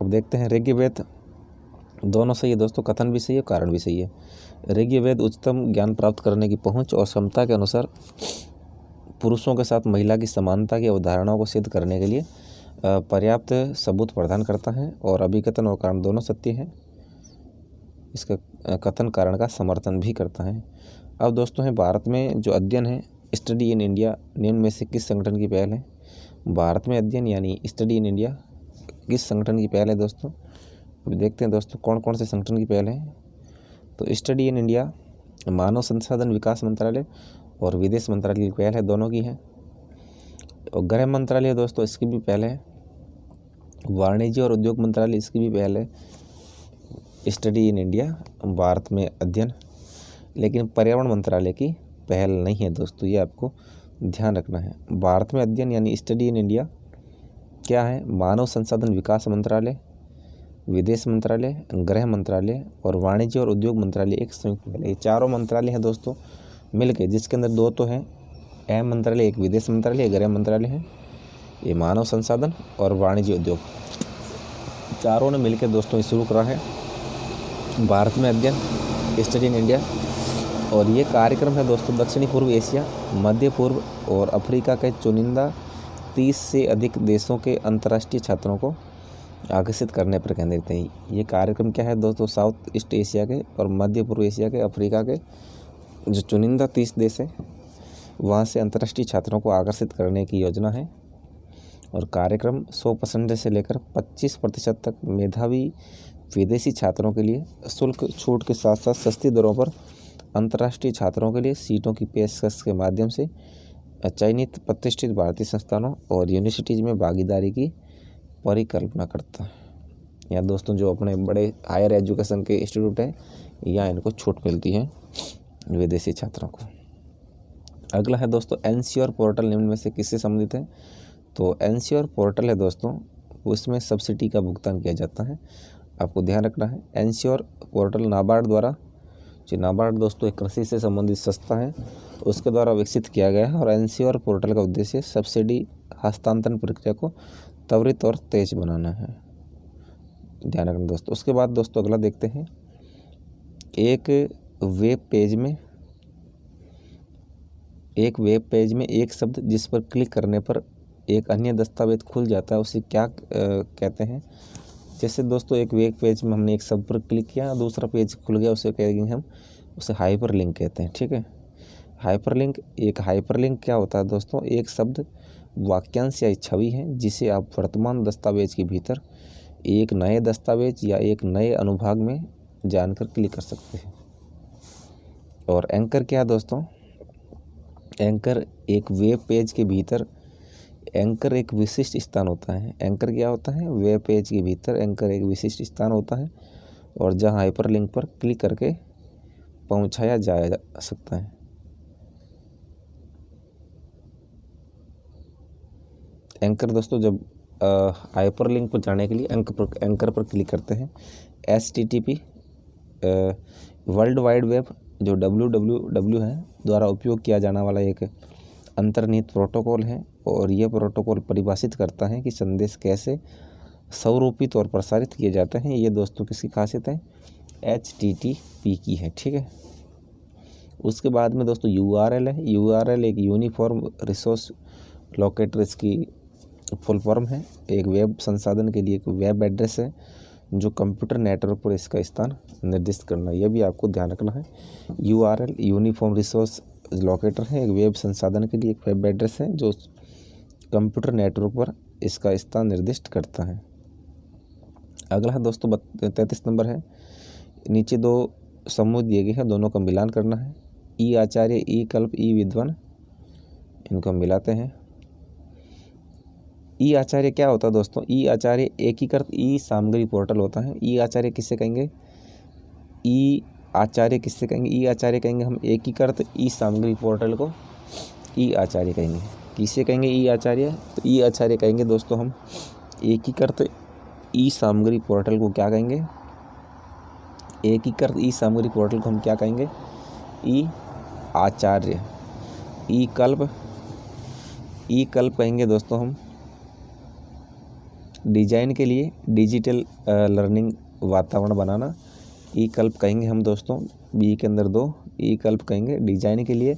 अब देखते हैं ऋग्वेद। दोनों सही है दोस्तों, कथन भी सही है, कारण भी सही है। ऋग्वेद उच्चतम ज्ञान प्राप्त करने की पहुंच और क्षमता के अनुसार पुरुषों के साथ महिला की समानता की अवधारणाओं को सिद्ध करने के लिए पर्याप्त सबूत प्रदान करता है और अभिकथन और कारण दोनों सत्य है। इसका कथन कारण का समर्थन भी करता है। अब दोस्तों है भारत में जो अध्ययन है, स्टडी इन इंडिया निम्न में से किस संगठन की पहल है? भारत में अध्ययन यानी स्टडी इन इंडिया किस संगठन की पहल है दोस्तों? अब देखते हैं दोस्तों कौन कौन से संगठन की पहल है। तो स्टडी इन इंडिया मानव संसाधन विकास मंत्रालय और विदेश मंत्रालय की पहल है, दोनों की है। और गृह मंत्रालय दोस्तों इसकी भी पहल है। वाणिज्य और उद्योग मंत्रालय इसकी भी पहल है। स्टडी इन इंडिया भारत में अध्ययन, लेकिन पर्यावरण मंत्रालय की पहल नहीं है दोस्तों, ये आपको ध्यान रखना है। भारत में अध्ययन यानी स्टडी इन इंडिया क्या है? मानव संसाधन विकास मंत्रालय, विदेश मंत्रालय, गृह मंत्रालय और वाणिज्य और उद्योग मंत्रालय एक संयुक्त पहल है। ये चारों मंत्रालय हैं दोस्तों मिलके, जिसके अंदर दो तो हैं अहम मंत्रालय, एक विदेश मंत्रालय, एक गृह मंत्रालय है। ये मानव संसाधन और वाणिज्य उद्योग चारों ने मिलकर दोस्तों ये शुरू करा है भारत में अध्ययन स्टडी इन इंडिया। और ये कार्यक्रम है दोस्तों दक्षिणी पूर्व एशिया, मध्य पूर्व और अफ्रीका के चुनिंदा 30 से अधिक देशों के अंतर्राष्ट्रीय छात्रों को आकर्षित करने पर केंद्रित है। ये कार्यक्रम क्या है दोस्तों? साउथ ईस्ट एशिया के और मध्य पूर्व एशिया के, अफ्रीका के जो चुनिंदा 30 देश है वहाँ से अंतर्राष्ट्रीय छात्रों को आकर्षित करने की योजना है। और कार्यक्रम 100% से लेकर 25% तक मेधावी विदेशी छात्रों के लिए शुल्क छूट के साथ साथ सस्ती दरों पर अंतर्राष्ट्रीय छात्रों के लिए सीटों की पेशकश के माध्यम से चयनित प्रतिष्ठित भारतीय संस्थानों और यूनिवर्सिटीज़ में भागीदारी की परिकल्पना करता है। यहाँ दोस्तों जो अपने बड़े हायर एजुकेशन के इंस्टीट्यूट हैं यहाँ इनको छूट मिलती है विदेशी छात्रों को। अगला है दोस्तों एनश्योर पोर्टल निम्न में से किससे संबंधित है? तो एनश्योर पोर्टल है दोस्तों, उसमें सब्सिडी का भुगतान किया जाता है, आपको ध्यान रखना है। एनश्योर पोर्टल नाबार्ड द्वारा, जो नाबार्ड दोस्तों एक कृषि से संबंधित संस्था है, उसके द्वारा विकसित किया गया है। और एनश्योर पोर्टल का उद्देश्य सब्सिडी हस्तांतरण प्रक्रिया को त्वरित और तेज बनाना है, ध्यान रखना दोस्तों। उसके बाद दोस्तों अगला देखते हैं, एक वेब पेज में एक शब्द जिस पर क्लिक करने पर एक अन्य दस्तावेज खुल जाता है उसे क्या कहते हैं? जैसे दोस्तों एक वेब पेज में हमने एक शब्द पर क्लिक किया, दूसरा पेज खुल गया, उसे कहेंगे हम, उसे हाइपरलिंक कहते हैं, ठीक है। हाइपरलिंक क्या होता है दोस्तों? एक शब्द, वाक्यांश या छवि है जिसे आप वर्तमान दस्तावेज के भीतर एक नए दस्तावेज या एक नए अनुभाग में जानकर क्लिक कर सकते हैं। और एंकर क्या है दोस्तों? एंकर एक वेब पेज के भीतर एंकर एक विशिष्ट स्थान होता है। एंकर क्या होता है? वेब पेज के भीतर एंकर एक विशिष्ट स्थान होता है और जहां हाइपरलिंक पर क्लिक करके पहुंचाया जा सकता है। एंकर दोस्तों जब हाइपरलिंक पर जाने के लिए एंकर पर क्लिक करते हैं। HTTP वर्ल्ड वाइड वेब जो WWW है द्वारा उपयोग किया जाने वाला एक अंतर्निहित प्रोटोकॉल है और यह प्रोटोकॉल परिभाषित करता है कि संदेश कैसे स्वरूपित और प्रसारित किए जाते हैं। ये दोस्तों किसकी खासियत है? HTTP की है, ठीक है। उसके बाद में दोस्तों URL है। URL एक यूनिफॉर्म रिसोर्स लोकेटर इसकी फुल फॉर्म है। एक वेब संसाधन के लिए एक वेब एड्रेस है जो कंप्यूटर नेटवर्क पर इसका स्थान निर्दिष्ट करना, यह भी आपको ध्यान रखना है। URL यूनिफॉर्म रिसोर्स लोकेटर है, एक वेब संसाधन के लिए एक वेब एड्रेस है जो कंप्यूटर नेटवर्क पर इसका स्थान निर्दिष्ट करता है। अगला है दोस्तों 33 नंबर है, नीचे दो समूह दिए गए हैं, दोनों का मिलान करना है। ई आचार्य, ई कल्प, ई विद्वान, इनको हम मिलाते हैं। ई आचार्य क्या होता है दोस्तों? ई आचार्य एकीकृत ई सामग्री पोर्टल होता है। ई आचार्य किससे कहेंगे? ई आचार्य किससे कहेंगे? ई आचार्य कहेंगे हम एकीकृत ई सामग्री पोर्टल को ई आचार्य कहेंगे। किससे कहेंगे ई आचार्य? तो ई आचार्य कहेंगे दोस्तों हम एकीकृत ई सामग्री पोर्टल को क्या कहेंगे? एकीकृत ई सामग्री पोर्टल को हम क्या कहेंगे? ई आचार्य। ई कल्प कहेंगे दोस्तों हम डिजाइन के लिए डिजिटल लर्निंग वातावरण बनाना। ई कल्प कहेंगे हम दोस्तों, बी के अंदर 2 ई कल्प कहेंगे डिजाइन के लिए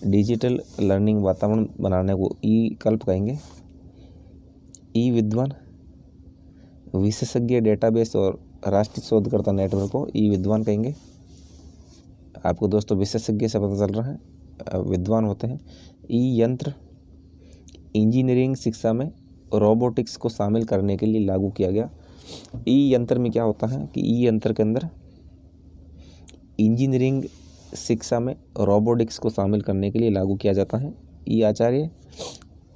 डिजिटल लर्निंग वातावरण बनाने को ई कल्प कहेंगे। ई विद्वान विशेषज्ञ डेटाबेस और राष्ट्रीय शोधकर्ता नेटवर्क को ई विद्वान कहेंगे। आपको दोस्तों विशेषज्ञ से पता चल रहा है, विद्वान होते हैं। ई यंत्र इंजीनियरिंग शिक्षा में रोबोटिक्स को शामिल करने के लिए लागू किया गया। ई यंत्र में क्या होता है कि ई यंत्र के अंदर इंजीनियरिंग शिक्षा में रोबोटिक्स को शामिल करने के लिए लागू किया जाता है। ई आचार्य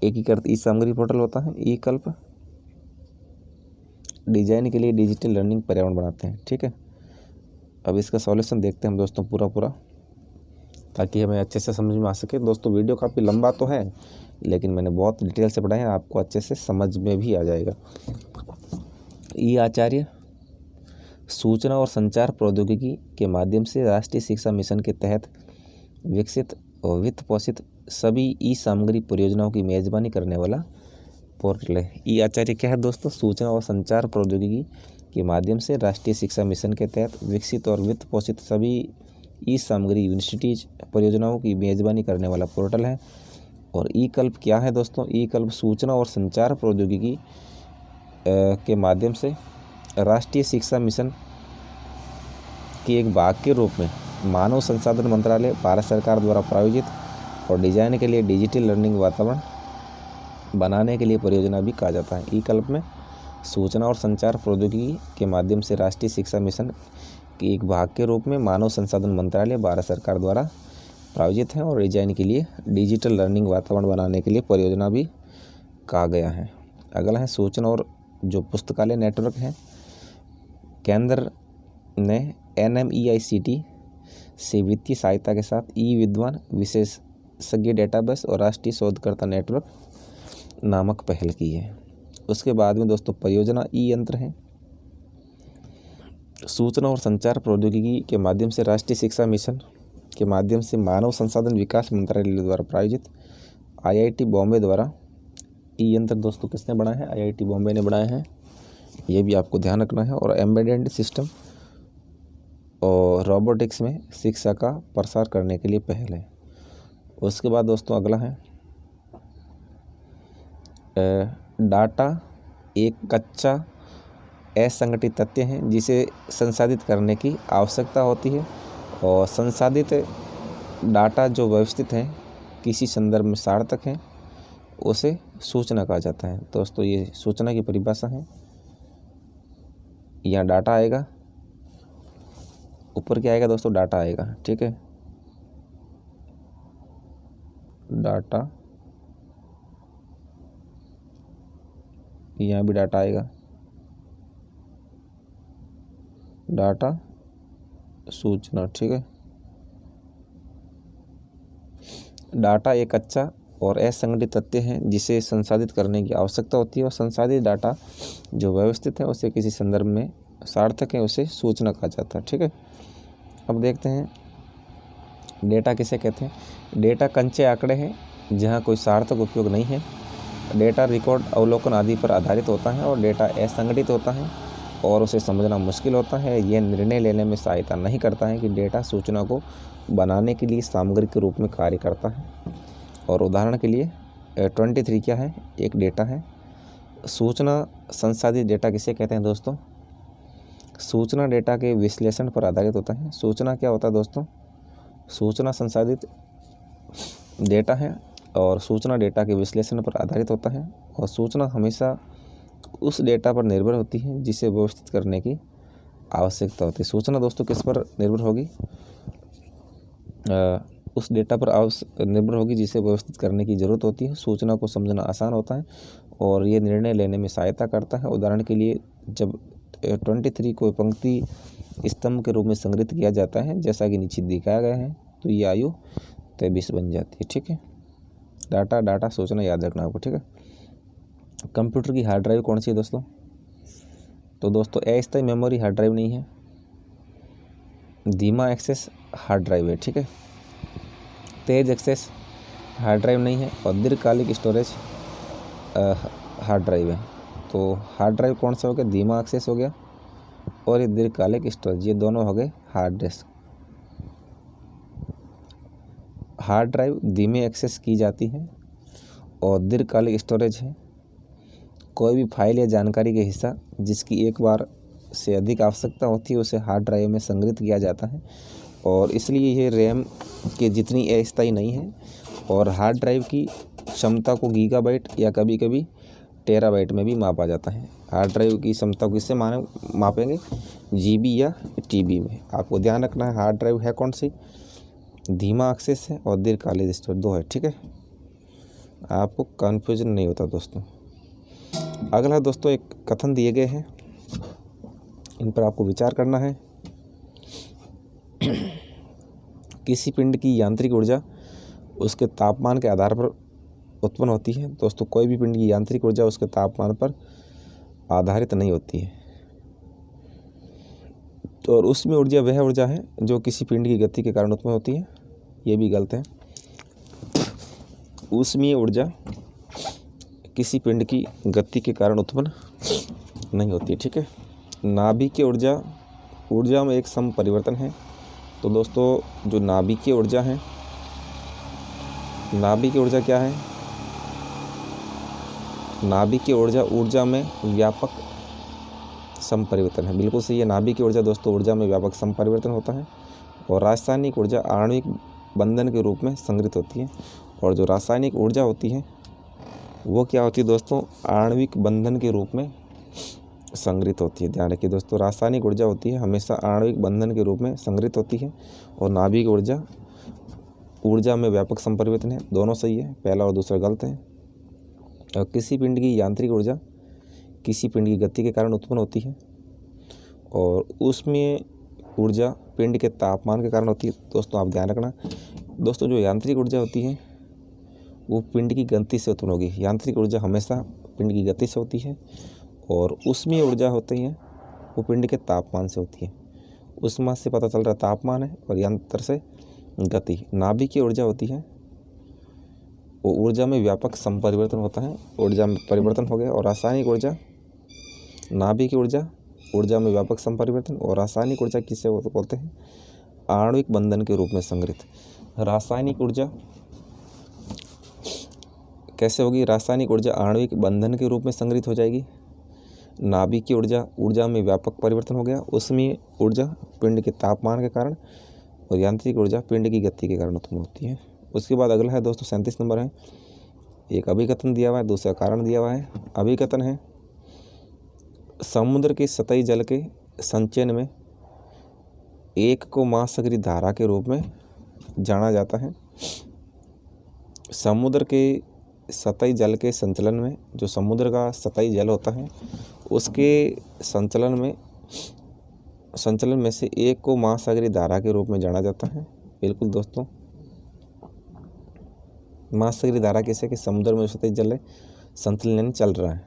एकीकृत ई सामग्री पोर्टल होता है। ई कल्प डिजाइन के लिए डिजिटल लर्निंग पर्यावरण बनाते हैं। ठीक है, अब इसका सॉल्यूशन देखते हैं हम दोस्तों पूरा, ताकि हमें अच्छे से समझ में आ सके। दोस्तों वीडियो काफ़ी लंबा तो है, लेकिन मैंने बहुत डिटेल से पढ़ाया है, आपको अच्छे से समझ में भी आ जाएगा। ई आचार्य सूचना और संचार प्रौद्योगिकी के माध्यम से राष्ट्रीय शिक्षा मिशन के तहत विकसित और वित्त पोषित सभी ई सामग्री परियोजनाओं की मेजबानी करने वाला पोर्टल है। ई आचार्य क्या है दोस्तों? सूचना और संचार प्रौद्योगिकी के माध्यम से राष्ट्रीय शिक्षा मिशन के तहत विकसित और वित्त पोषित सभी ई सामग्री यूनिवर्सिटीज परियोजनाओं की मेजबानी करने वाला पोर्टल है। और ई कल्प क्या है दोस्तों? ई कल्प सूचना और संचार प्रौद्योगिकी के माध्यम से राष्ट्रीय शिक्षा मिशन के एक भाग के रूप में मानव संसाधन मंत्रालय भारत सरकार द्वारा प्रायोजित और डिजाइन के लिए डिजिटल लर्निंग वातावरण बनाने के लिए परियोजना भी कहा जाता है। ई कल्प में सूचना और संचार प्रौद्योगिकी के माध्यम से राष्ट्रीय शिक्षा मिशन के एक भाग के रूप में मानव संसाधन मंत्रालय भारत सरकार द्वारा प्रायोजित है और डिजाइन के लिए डिजिटल लर्निंग वातावरण बनाने के लिए परियोजना भी कहा गया है। अगला है सूचना और जो पुस्तकालय नेटवर्क है, केंद्र ने NMEICT से वित्तीय सहायता के साथ ई विद्वान विशेषज्ञ डेटाबेस और राष्ट्रीय शोधकर्ता नेटवर्क नामक पहल की है। उसके बाद में दोस्तों परियोजना ई यंत्र है। सूचना और संचार प्रौद्योगिकी के माध्यम से राष्ट्रीय शिक्षा मिशन के माध्यम से मानव संसाधन विकास मंत्रालय द्वारा प्रायोजित IIT बॉम्बे द्वारा ई यंत्र दोस्तों किसने बनाया है? IIT बॉम्बे ने बनाया है, ये भी आपको ध्यान रखना है। और एम्बेडेड सिस्टम और रोबोटिक्स में शिक्षा का प्रसार करने के लिए पहल है। उसके बाद दोस्तों अगला है डाटा एक कच्चा असंगठित तथ्य है जिसे संसाधित करने की आवश्यकता होती है, और संसाधित डाटा जो व्यवस्थित है किसी संदर्भ में सार्थक है उसे सूचना कहा जाता है। दोस्तों ये सूचना की परिभाषा है। यहाँ डाटा आएगा, ऊपर क्या आएगा दोस्तों? डाटा आएगा। ठीक है, डाटा, यहाँ भी डाटा आएगा, डाटा सूचना। ठीक है, डाटा एक अच्छा और असंगठित तथ्य है जिसे संसाधित करने की आवश्यकता होती है, और संसाधित डाटा जो व्यवस्थित है उसे किसी संदर्भ में सार्थक है उसे सूचना कहा जाता है। ठीक है, अब देखते हैं डेटा किसे कहते हैं। डेटा कंचे आंकड़े हैं जहां कोई सार्थक उपयोग नहीं है। डेटा रिकॉर्ड, अवलोकन आदि पर आधारित होता है, और डेटा असंगठित होता है और उसे समझना मुश्किल होता है। यह निर्णय लेने में सहायता नहीं करता है कि डेटा सूचना को बनाने के लिए सामग्री के रूप में कार्य करता है। और उदाहरण के लिए 23 क्या है? एक डेटा है। सूचना संसाधित डेटा किसे कहते हैं दोस्तों? सूचना डेटा के विश्लेषण पर आधारित होता है। सूचना क्या होता है दोस्तों? सूचना संसाधित डेटा है और सूचना डेटा के विश्लेषण पर आधारित होता है। और सूचना हमेशा उस डेटा पर निर्भर होती है जिसे व्यवस्थित करने की आवश्यकता होती है। सूचना दोस्तों किस पर निर्भर होगी? उस डेटा पर निर्भर होगी जिसे व्यवस्थित करने की ज़रूरत होती है। सूचना को समझना आसान होता है और ये निर्णय लेने में सहायता करता है। उदाहरण के लिए जब 23 को पंक्ति स्तंभ के रूप में संग्रहित किया जाता है जैसा कि नीचे दिखाया गया है, तो ये आयु 23 बन जाती है। ठीक है, डाटा सूचना याद रखना आपको। ठीक है, कंप्यूटर की हार्ड ड्राइव कौन सी है दोस्तों? तो दोस्तों अस्थायी मेमोरी हार्ड ड्राइव नहीं है, धीमा एक्सेस हार्ड ड्राइव है। ठीक है, तेज एक्सेस हार्ड ड्राइव नहीं है और दीर्घकालिक स्टोरेज हार्ड ड्राइव है। तो हार्ड ड्राइव कौन सा हो गया? धीमा एक्सेस हो गया और ये दीर्घकालिक स्टोरेज, ये दोनों हो गए हार्ड डिस्क। हार्ड ड्राइव धीमे एक्सेस की जाती है और दीर्घकालिक स्टोरेज है। कोई भी फाइल या जानकारी के हिस्सा जिसकी एक बार से अधिक आवश्यकता होती है उसे हार्ड ड्राइव में संग्रहित किया जाता है और इसलिए ये रैम के जितनी अस्थायी नहीं है। और हार्ड ड्राइव की क्षमता को गीगाबाइट या कभी कभी टेराबाइट में भी मापा जाता है। हार्ड ड्राइव की क्षमता को किससे मापेंगे? जीबी या टीबी में। आपको ध्यान रखना है हार्ड ड्राइव है कौन सी? धीमा एक्सेस है और दीर्घकालिक स्टोरेज, दो है। ठीक है, आपको कन्फ्यूजन नहीं होता दोस्तों। अगला दोस्तों एक कथन दिए गए हैं, इन पर आपको विचार करना है। किसी पिंड की यांत्रिक ऊर्जा उसके तापमान के आधार पर उत्पन्न होती है। दोस्तों कोई भी पिंड की यांत्रिक ऊर्जा उसके तापमान पर आधारित नहीं होती है। तो और उसमें ऊर्जा वह ऊर्जा है जो किसी पिंड की गति के कारण उत्पन्न होती है, ये भी गलत है। उसमें ऊर्जा किसी पिंड की गति के कारण उत्पन्न नहीं होती है। ठीक है, नाभिकीय ऊर्जा में एक सम परिवर्तन है। तो दोस्तों जो नाभिकीय ऊर्जा है, नाभिकीय ऊर्जा क्या है? नाभिकीय ऊर्जा में व्यापक समपरिवर्तन है। बिल्कुल सही है, नाभिकीय ऊर्जा दोस्तों ऊर्जा में व्यापक समपरिवर्तन होता है। और रासायनिक ऊर्जा आणविक बंधन के रूप में संग्रहित होती है। और जो रासायनिक ऊर्जा होती है वो क्या होती है दोस्तों? आणविक बंधन के रूप में संग्रहित होती है। ध्यान रखिए दोस्तों, रासायनिक ऊर्जा होती है हमेशा आणविक बंधन के रूप में संग्रहित होती है और नाभिकीय ऊर्जा में व्यापक संपरिवर्तन है। दोनों सही है, पहला और दूसरा गलत है। और किसी पिंड की यांत्रिक ऊर्जा किसी पिंड की गति के कारण उत्पन्न होती है और उसमें ऊर्जा पिंड के तापमान के कारण होती है। दोस्तों आप ध्यान रखना दोस्तों, जो यांत्रिक ऊर्जा होती है वो पिंड की गति से उत्पन्न होगी। यांत्रिक ऊर्जा हमेशा पिंड की गति से होती है और उसमें ऊर्जा होती है वो पिंड के तापमान से होती है। उष्मा से पता चल रहा तापमान है और यंत्र से गति। नाभिकीय ऊर्जा होती है वो ऊर्जा में व्यापक संपरिवर्तन होता है, ऊर्जा में परिवर्तन हो गया। और रासायनिक ऊर्जा, नाभिकीय ऊर्जा में व्यापक संपरिवर्तन। और रासायनिक ऊर्जा किसे बोलते हैं? आणविक बंधन के रूप में संग्रहित। रासायनिक ऊर्जा कैसे होगी? रासायनिक ऊर्जा आणविक बंधन के रूप में संग्रहित हो जाएगी। नाभिकीय ऊर्जा में व्यापक परिवर्तन हो गया, उसमें ऊर्जा पिंड के तापमान के कारण। और यांत्रिक ऊर्जा पिंड की गति के कारण उत्पन्न होती है। उसके बाद अगला है दोस्तों 37 नंबर है, एक अभिकथन दिया हुआ है, दूसरा कारण दिया हुआ है। अभिकथन है समुद्र के सतही जल के संचयन में एक को महासागरीय धारा के रूप में जाना जाता है। समुद्र के सतही जल के संचलन में, जो समुद्र का सतही जल होता है उसके संचलन में से एक को महासागरीय धारा के रूप में जाना जाता है। बिल्कुल दोस्तों, महासागरीय धारा कैसे कि समुद्र में सतही जल संचलन चल रहा है।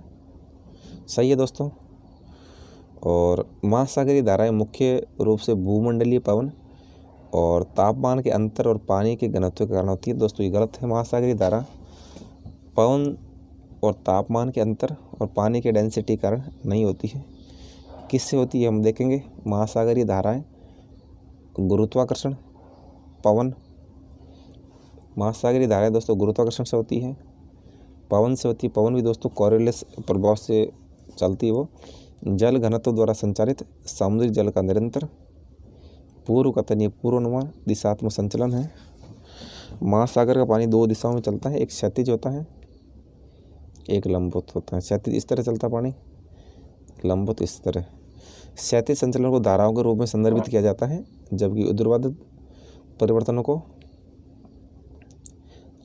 सही है दोस्तों। और महासागरीय धाराएं मुख्य रूप से भूमंडलीय पवन और तापमान के अंतर और पानी के घनत्व के कारण होती है। दोस्तों ये गलत है। महासागरीय धारा पवन और तापमान के अंतर और पानी के डेंसिटी के कारण नहीं होती है। किससे होती है हम देखेंगे। महासागरीय धाराएं गुरुत्वाकर्षण, पवन। महासागरीय धाराएं दोस्तों गुरुत्वाकर्षण से होती है, पवन से होती है। पवन भी दोस्तों कोरियोलिस प्रभाव से चलती है वो। जल घनत्व द्वारा संचालित समुद्री जल का निरंतर पूर्व कथन, ये पूर्वानुमान दिशात्मक संचलन है। महासागर का पानी दो दिशाओं में चलता है, एक क्षैतिज होता है, एक लंबवत होता है। क्षैतिज इस तरह चलता पानी, लंबवत इस तरह। क्षैतिज संचलन को धाराओं के रूप में संदर्भित किया जाता है, जबकि ऊर्ध्वाधर परिवर्तनों को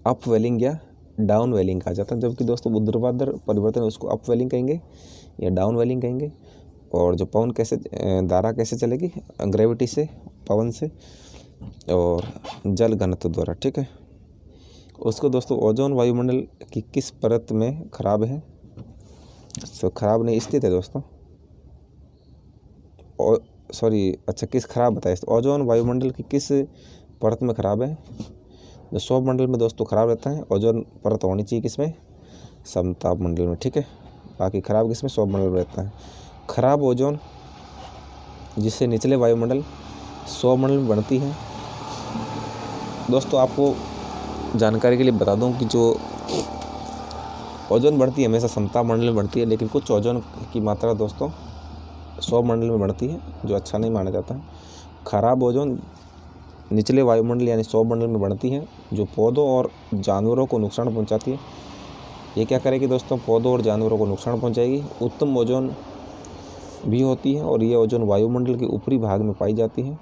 अपवेलिंग या डाउन वेलिंग कहा जाता है। जबकि दोस्तों ऊर्ध्वाधर परिवर्तन उसको अपवेलिंग कहेंगे या डाउन वेलिंग कहेंगे। और जो पवन कैसे, धारा कैसे चलेगी, ग्रेविटी से, पवन से और जल घनत्व द्वारा, ठीक है। उसको दोस्तों ओजोन वायुमंडल की किस परत में खराब है, तो खराब नहीं स्थित है दोस्तों, किस खराब बताइए, ओजोन वायुमंडल की किस परत में खराब है। जो सौर मंडल में दोस्तों खराब रहता है, ओजोन परत होनी चाहिए किसमें, समताप मंडल में, ठीक है। बाकी खराब किसमें, सौर मंडल में रहता है। खराब ओजोन जिससे निचले वायुमंडल सौर मंडल में बढ़ती है। दोस्तों आपको जानकारी के लिए बता दूं कि जो ओजोन बढ़ती है हमेशा समताप मंडल में बढ़ती है, लेकिन कुछ ओजोन की मात्रा दोस्तों सौर मंडल में बढ़ती है, जो अच्छा नहीं माना जाता है। खराब ओजोन निचले वायुमंडल यानी सौर मंडल में बढ़ती है, जो पौधों और जानवरों को नुकसान पहुंचाती है। ये क्या करेगी दोस्तों, पौधों और जानवरों को नुकसान पहुंचाएगी। उत्तम ओजोन भी होती है और ये ओजोन वायुमंडल के ऊपरी भाग में पाई जाती है,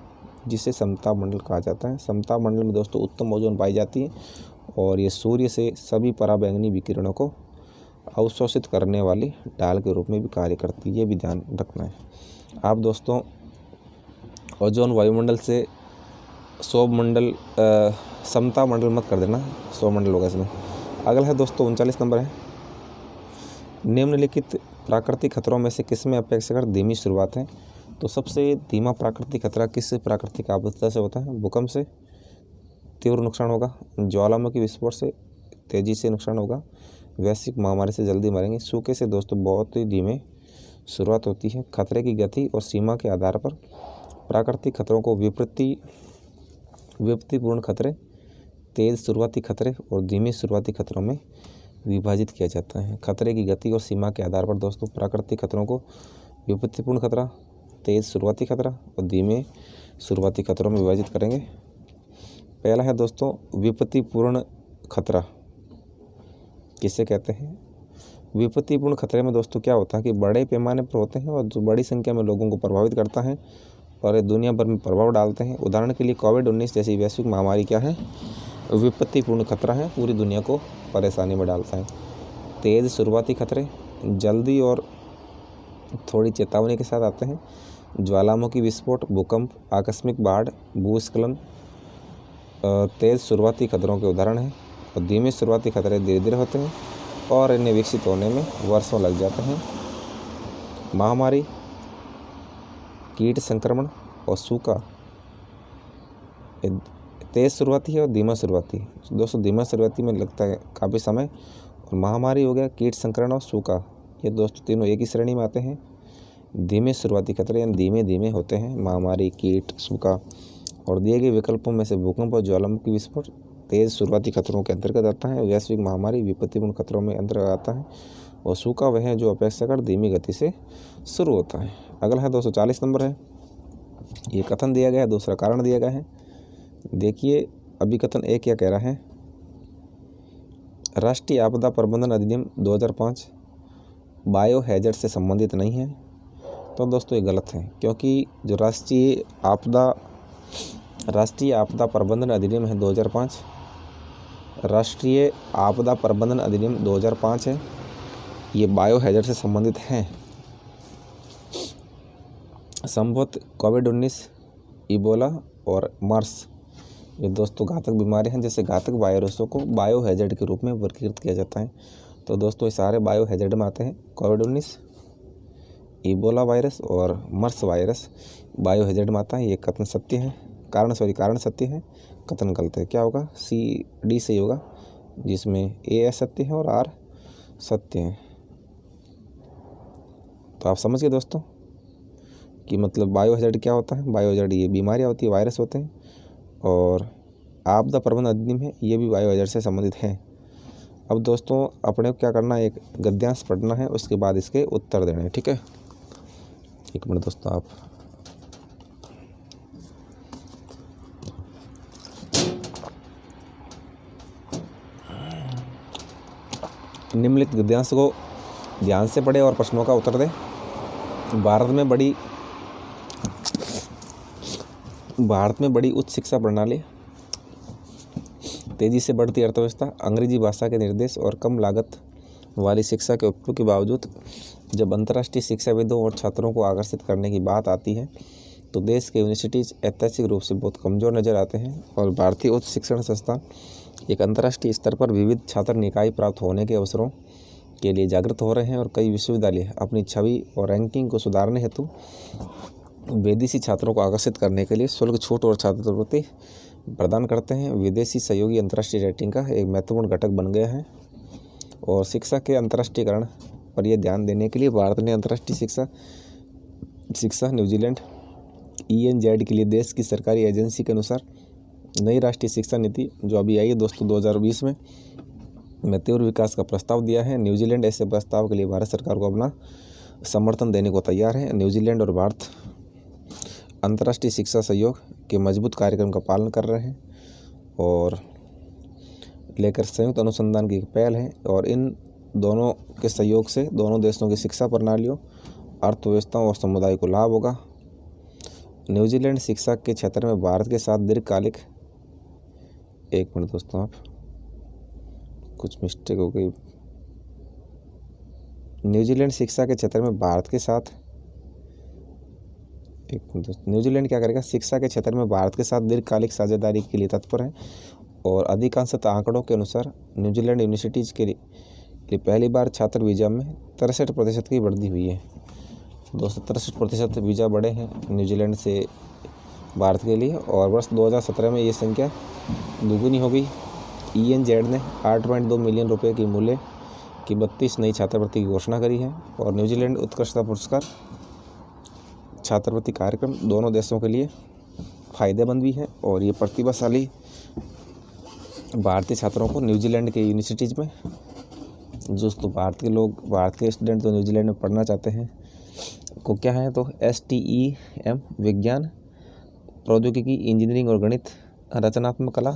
जिसे समताप मंडल कहा जाता है। समताप मंडल में दोस्तों उत्तम ओजोन पाई जाती है और ये सूर्य से सभी पराबैंगनी विकिरणों को अवशोषित करने वाली ढाल के रूप में भी कार्य करती है, ये भी ध्यान रखना है। आप दोस्तों ओजोन वायुमंडल से सौर मंडल, समताप मंडल मत कर देना, सौर मंडल होगा इसमें। अगला है दोस्तों 39 नंबर है, निम्नलिखित प्राकृतिक खतरों में से किसमें अपेक्षाकृत धीमी शुरुआत है। तो सबसे धीमा प्राकृतिक खतरा किस प्राकृतिक आपदा से होता है, भूकंप से तीव्र नुकसान होगा, ज्वालामुखी विस्फोट से तेजी से नुकसान होगा, वैश्विक महामारी से जल्दी मरेंगे, सूखे से दोस्तों बहुत ही धीमे शुरुआत होती है। खतरे की गति और सीमा के आधार पर प्राकृतिक खतरों को विपत्तिपूर्ण खतरे, तेज शुरुआती खतरे और धीमे शुरुआती खतरों में विभाजित किया जाता है। खतरे की गति और सीमा के आधार पर दोस्तों प्राकृतिक खतरों को विपत्तिपूर्ण खतरा, तेज शुरुआती खतरा और धीमे शुरुआती खतरों में विभाजित करेंगे। पहला है दोस्तों विपत्तिपूर्ण खतरा, किसे कहते हैं। विपत्तिपूर्ण खतरे में दोस्तों क्या होता है कि बड़े पैमाने पर होते हैं और जो बड़ी संख्या में लोगों को प्रभावित करता है और दुनिया भर में प्रभाव डालते हैं। उदाहरण के लिए कोविड-19 जैसी वैश्विक महामारी क्या है, विपत्तिपूर्ण खतरा है, पूरी दुनिया को परेशानी में डालता है। तेज़ शुरुआती खतरे जल्दी और थोड़ी चेतावनी के साथ आते हैं। ज्वालामुखी विस्फोट, भूकंप, आकस्मिक बाढ़, भूस्खलन तेज़ शुरुआती खतरों के उदाहरण हैं। और धीमे शुरुआती खतरे धीरे धीरे होते हैं और इन्हें विकसित होने में वर्षों लग जाते हैं। महामारी, कीट संक्रमण और सूखा तेज़ शुरुआती है और धीमा शुरुआती है। दोस्तों धीमा शुरुआती में लगता है काफ़ी समय, और महामारी हो गया, कीट संक्रमण और सूखा, ये दोस्तों तीनों एक ही श्रेणी में आते हैं। धीमे शुरुआती खतरे यानी धीमे धीमे होते हैं, महामारी, कीट, सूखा। और दिए गए विकल्पों में से भूकंप और ज्वालामुखी विस्फोट तेज़ शुरुआती खतरों के अंतर्गत आता है। वैश्विक महामारी विपत्तिपूर्ण खतरों में अंतर्गत आता है। और सूखा वह है जो अपेक्षाकृत धीमी गति से शुरू होता है। अगला है 240 नंबर है, ये कथन दिया गया है, दूसरा कारण दिया गया है। देखिए अभी कथन एक क्या कह रहा है, राष्ट्रीय आपदा प्रबंधन अधिनियम 2005 बायो हैजर्ड से संबंधित नहीं है। तो दोस्तों ये गलत है, क्योंकि जो राष्ट्रीय आपदा प्रबंधन अधिनियम है 2005, राष्ट्रीय आपदा प्रबंधन अधिनियम 2005 है, ये बायो हैजर्ड से संबंधित हैं। संभवतः कोविड-19, इबोला और मर्स, ये दोस्तों घातक बीमारियां हैं, जैसे घातक वायरसों को बायो हैजर्ड के रूप में वर्गीकृत किया जाता है। तो दोस्तों ये सारे बायो हैजर्ड में आते हैं। कोविड-19, इबोला वायरस और मर्स वायरस बायो हैजर्ड में आता है। ये कथन सत्य है, कारण सत्य है, कथन गलत है। क्या होगा, सी डी सही होगा, जिसमें ए असत्य है और आर सत्य है। तो आप समझ गए दोस्तों कि मतलब बायो हैजर्ड क्या होता है। बायो हैजर्ड ये बीमारियाँ होती है, वायरस होते हैं। और आपदा प्रबंधन अधिनियम है, ये भी बायो हैजर्ड से संबंधित है। अब दोस्तों अपने को क्या करना है, एक गद्यांश पढ़ना है, उसके बाद इसके उत्तर देने हैं, ठीक है। एक मिनट दोस्तों, आप निम्नलिखित गद्यांश को ध्यान से पढ़ें और प्रश्नों का उत्तर दें। भारत में बड़ी उच्च शिक्षा प्रणाली, तेजी से बढ़ती अर्थव्यवस्था, अंग्रेजी भाषा के निर्देश और कम लागत वाली शिक्षा के उपयोग के बावजूद जब अंतर्राष्ट्रीय शिक्षाविदों और छात्रों को आकर्षित करने की बात आती है तो देश के यूनिवर्सिटीज ऐतिहासिक रूप से बहुत कमज़ोर नजर आते हैं और भारतीय उच्च शिक्षण संस्थान एक अंतर्राष्ट्रीय स्तर पर विविध छात्र निकाय प्राप्त होने के अवसरों के लिए जागृत हो रहे हैं और कई विश्वविद्यालय अपनी छवि और रैंकिंग को सुधारने हेतु विदेशी छात्रों को आकर्षित करने के लिए शुल्क छूट और छात्रवृत्ति प्रदान करते हैं। विदेशी सहयोगी अंतर्राष्ट्रीय रेटिंग का एक महत्वपूर्ण घटक बन गया है और शिक्षा के अंतर्राष्ट्रीयकरण पर यह ध्यान देने के लिए भारत ने अंतर्राष्ट्रीय शिक्षा न्यूजीलैंड ENZ के लिए देश की सरकारी एजेंसी के अनुसार नई राष्ट्रीय शिक्षा नीति जो अभी आई है दोस्तों 2020 में तीव्र विकास का प्रस्ताव दिया है। न्यूजीलैंड ऐसे प्रस्ताव के लिए भारत सरकार को अपना समर्थन देने को तैयार है। न्यूजीलैंड और भारत अंतर्राष्ट्रीय शिक्षा सहयोग के मजबूत कार्यक्रम का पालन कर रहे हैं और लेकर संयुक्त अनुसंधान की एक पहल है और इन दोनों के सहयोग से दोनों देशों की शिक्षा प्रणालियों, अर्थव्यवस्थाओं और समुदाय को लाभ होगा। न्यूजीलैंड शिक्षा के क्षेत्र में भारत के साथ दीर्घकालिक, एक मिनट दोस्तों, आप कुछ मिस्टेक हो गई। न्यूजीलैंड शिक्षा के क्षेत्र में भारत के साथ, एक मिनट दोस्तों, न्यूजीलैंड क्या करेगा, शिक्षा के क्षेत्र में भारत के साथ दीर्घकालिक साझेदारी के लिए तत्पर है और अधिकांशतः आंकड़ों के अनुसार न्यूजीलैंड यूनिवर्सिटीज के लिए पहली बार छात्र वीज़ा में 63% की वृद्धि हुई है। दोस्तों 63% वीज़ा बढ़े हैं न्यूजीलैंड से भारत के लिए और वर्ष 2017 में ये संख्या दुगुनी हो गई। ENZ ने 8.2 मिलियन रुपये की मूल्य की 32 नई छात्रवृत्ति की घोषणा करी है और न्यूजीलैंड उत्कृष्टता पुरस्कार छात्रवृत्ति कार्यक्रम दोनों देशों के लिए फ़ायदेमंद भी है और ये प्रतिभाशाली भारतीय छात्रों को न्यूजीलैंड के यूनिवर्सिटीज़ में भारत के स्टूडेंट तो न्यूजीलैंड में पढ़ना चाहते हैं को क्या है तो STEM विज्ञान, प्रौद्योगिकी, इंजीनियरिंग और गणित, रचनात्मक कला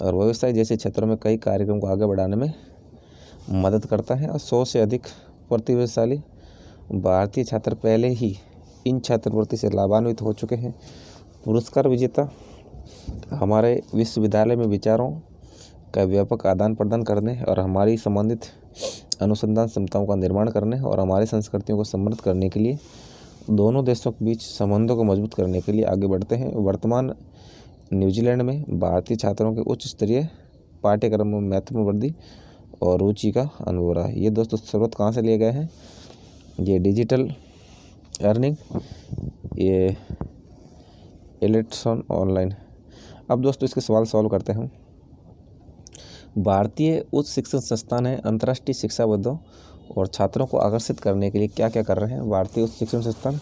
और व्यवसाय जैसे क्षेत्रों में कई कार्यक्रम को आगे बढ़ाने में मदद करता है और 100 से अधिक प्रतिभाशाली भारतीय छात्र पहले ही इन छात्रवृत्ति से लाभान्वित हो चुके हैं। पुरस्कार विजेता हमारे विश्वविद्यालय में विचारों का व्यापक आदान प्रदान करने और हमारी संबंधित अनुसंधान क्षमताओं का निर्माण करने और हमारी संस्कृतियों को समृद्ध करने के लिए दोनों देशों के बीच संबंधों को मजबूत करने के लिए आगे बढ़ते हैं। वर्तमान न्यूजीलैंड में भारतीय छात्रों के उच्च स्तरीय पाठ्यक्रमों में महत्वपूर्ण वृद्धि और रुचि का अनुभव हो रहा है। ये दोस्तों स्रोत कहाँ से लिए गए हैं, ये डिजिटल अर्निंग, ये एलिट्सन ऑनलाइन। अब दोस्तों इसके सवाल सॉल्व करते हैं। भारतीय उच्च शिक्षण संस्थान है अंतर्राष्ट्रीय शिक्षाविदों और छात्रों को आकर्षित करने के लिए क्या क्या कर रहे हैं। भारतीय उच्च शिक्षण संस्थान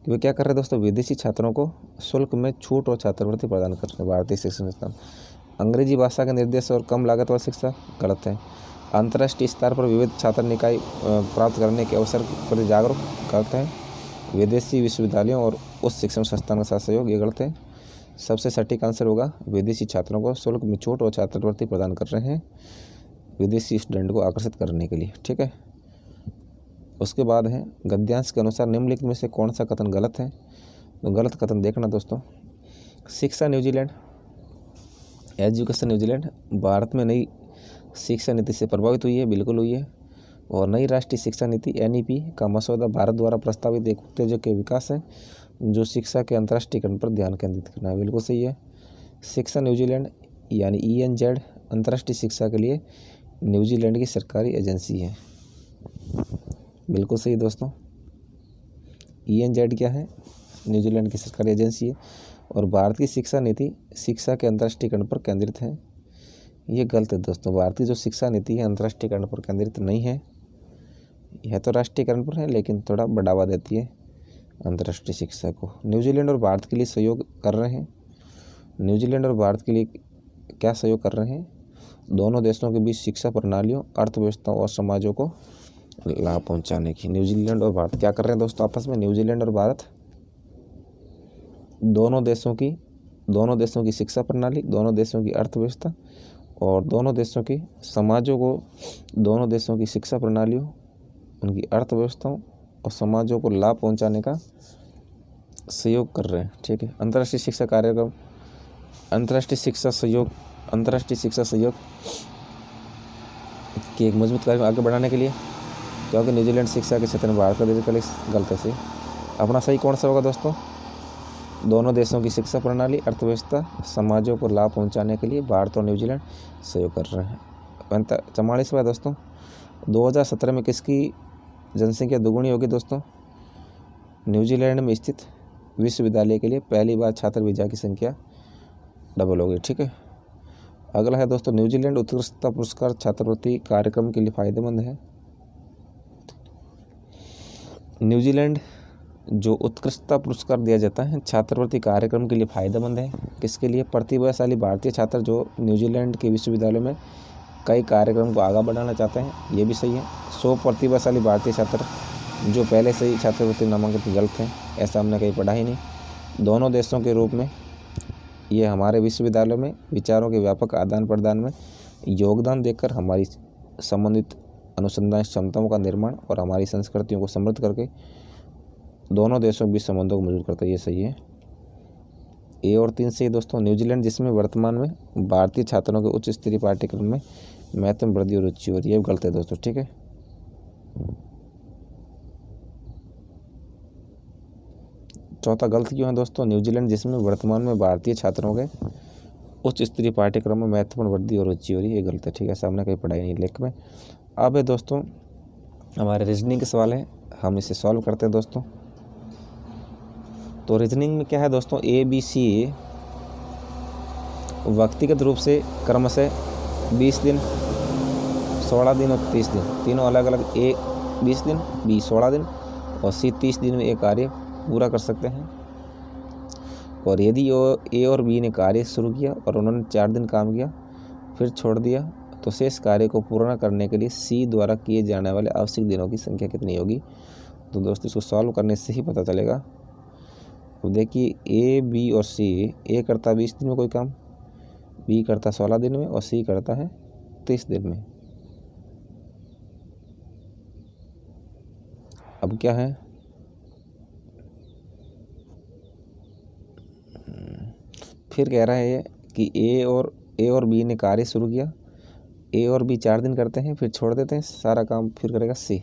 वे क्या कर रहे हैं दोस्तों, विदेशी छात्रों को शुल्क में छूट और छात्रवृत्ति प्रदान कर रहे हैं। भारतीय शिक्षण संस्थान अंग्रेजी भाषा के निर्देश और कम लागत वाली शिक्षा गलत है। अंतर्राष्ट्रीय स्तर पर विविध छात्र निकाय प्राप्त करने के अवसर पर जागरूक करते हैं। विदेशी विश्वविद्यालयों और उच्च शिक्षण संस्थान के साथ सहयोग, ये गलत है। सबसे सटीक आंसर होगा विदेशी छात्रों को शुल्क में छूट और छात्रवृत्ति प्रदान कर रहे हैं विदेशी स्टूडेंट को आकर्षित करने के लिए, ठीक है। उसके बाद है गद्यांश के अनुसार निम्नलिखित में से कौन सा कथन गलत है। तो गलत कथन देखना दोस्तों, शिक्षा न्यूजीलैंड, एजुकेशन न्यूजीलैंड भारत में नई शिक्षा नीति से प्रभावित हुई है, बिल्कुल हुई है। और नई राष्ट्रीय शिक्षा नीति NEP का मसौदा भारत द्वारा प्रस्तावित एक उत्तेजक के विकास है जो शिक्षा के अंतर्राष्ट्रीयकरण पर ध्यान केंद्रित करना है, बिल्कुल सही है। शिक्षा न्यूजीलैंड यानी ENZ अंतर्राष्ट्रीय शिक्षा के लिए न्यूजीलैंड की सरकारी एजेंसी है, बिल्कुल सही दोस्तों। ENZ क्या है, न्यूजीलैंड की सरकारी एजेंसी है। और भारत की शिक्षा नीति शिक्षा के अंतर्राष्ट्रीयकरण पर केंद्रित है, ये गलत है दोस्तों। भारतीय जो शिक्षा नीति है अंतर्राष्ट्रीयकरण पर केंद्रित नहीं है, यह तो राष्ट्रीयकरण पर है लेकिन थोड़ा बढ़ावा देती है अंतर्राष्ट्रीय शिक्षा को। न्यूजीलैंड और भारत के लिए सहयोग कर रहे हैं। न्यूजीलैंड और भारत के लिए क्या सहयोग कर रहे हैं, दोनों देशों के बीच शिक्षा प्रणालियों, अर्थव्यवस्थाओं और समाजों को लाभ पहुंचाने की। न्यूजीलैंड और भारत क्या कर रहे हैं दोस्तों आपस में? न्यूजीलैंड और भारत दोनों देशों की शिक्षा प्रणाली, दोनों देशों की अर्थव्यवस्था और दोनों देशों के समाजों को, दोनों देशों की शिक्षा प्रणालियों, उनकी अर्थव्यवस्थाओं और समाजों को लाभ पहुंचाने का सहयोग कर रहे हैं। ठीक है। अंतर्राष्ट्रीय शिक्षा कार्यक्रम, अंतर्राष्ट्रीय शिक्षा सहयोग की एक मजबूत कार्य आगे बढ़ाने के लिए, क्योंकि न्यूजीलैंड शिक्षा के क्षेत्र में भारत का दीर्घकालिक गलत है। अपना सही कौन सा होगा दोस्तों? दोनों देशों की शिक्षा प्रणाली, अर्थव्यवस्था, समाजों को लाभ पहुंचाने के लिए भारत और न्यूजीलैंड सहयोग कर रहे हैं। 44वां दोस्तों, 2017 में किसकी जनसंख्या दुगुनी होगी दोस्तों? न्यूजीलैंड में स्थित विश्वविद्यालय के लिए पहली बार छात्र वीजा की संख्या डबल होगी। ठीक है। अगला है दोस्तों, न्यूजीलैंड उत्कृष्टता पुरस्कार छात्रवृत्ति कार्यक्रम के लिए फायदेमंद है। न्यूजीलैंड जो उत्कृष्टता पुरस्कार दिया जाता है छात्रवृत्ति कार्यक्रम के लिए फायदेमंद है। किसके लिए? प्रतिभाशाली भारतीय छात्र जो न्यूजीलैंड के विश्वविद्यालय में कई कार्यक्रम को आगे बढ़ाना चाहते हैं, ये भी सही है। 100 प्रतिभाशाली भारतीय छात्र जो पहले से ही छात्रवृत्ति नामांकन गलत हैं, ऐसा हमने कहीं पढ़ा ही नहीं। दोनों देशों के रूप में ये हमारे विश्वविद्यालयों में विचारों के व्यापक आदान प्रदान में योगदान देकर हमारी संबंधित अनुसंधान क्षमताओं का निर्माण और हमारी संस्कृतियों को समृद्ध करके दोनों देशों के बीच संबंधों को मजबूत करता है। ये सही है। ए और 3 सही दोस्तों, न्यूजीलैंड जिसमें वर्तमान में भारतीय छात्रों के उच्च स्तरीय पाठ्यक्रम में महत्वपूर्ण वृद्धि और रुचि हो रही है, गलत है दोस्तों। ठीक है। चौथा गलत क्यों है दोस्तों? न्यूजीलैंड जिसमें वर्तमान में भारतीय छात्रों के उच्च स्तरीय पाठ्यक्रम में महत्वपूर्ण वृद्धि और रुचि हो रही है, ये गलत है। ठीक है। सामने कहीं पढ़ाई नहीं लेख में। अब है दोस्तों हमारे रीजनिंग के सवाल है, हम इसे सॉल्व करते हैं दोस्तों। तो रीजनिंग में क्या है दोस्तों? ABC व्यक्तिगत रूप से क्रमशः 20 दिन, 16 दिन और 30 दिन, तीनों अलग अलग, A 20 दिन, B 16 दिन और C 30 दिन में एक कार्य पूरा कर सकते हैं। और यदि A और B ने कार्य शुरू किया और उन्होंने 4 दिन काम किया फिर छोड़ दिया, तो शेष कार्य को पूर्ण करने के लिए C द्वारा किए जाने वाले आवश्यक दिनों की संख्या कितनी होगी? तो दोस्तों इसको सॉल्व करने से ही पता चलेगा। तो देखिए A, B और C, A करता 20 दिन में कोई काम, B करता 16 दिन में और C करता है 30 दिन में। अब क्या है? फिर कह रहा है कि A और B ने कार्य शुरू किया, A और B 4 दिन करते हैं फिर छोड़ देते हैं, सारा काम फिर करेगा C।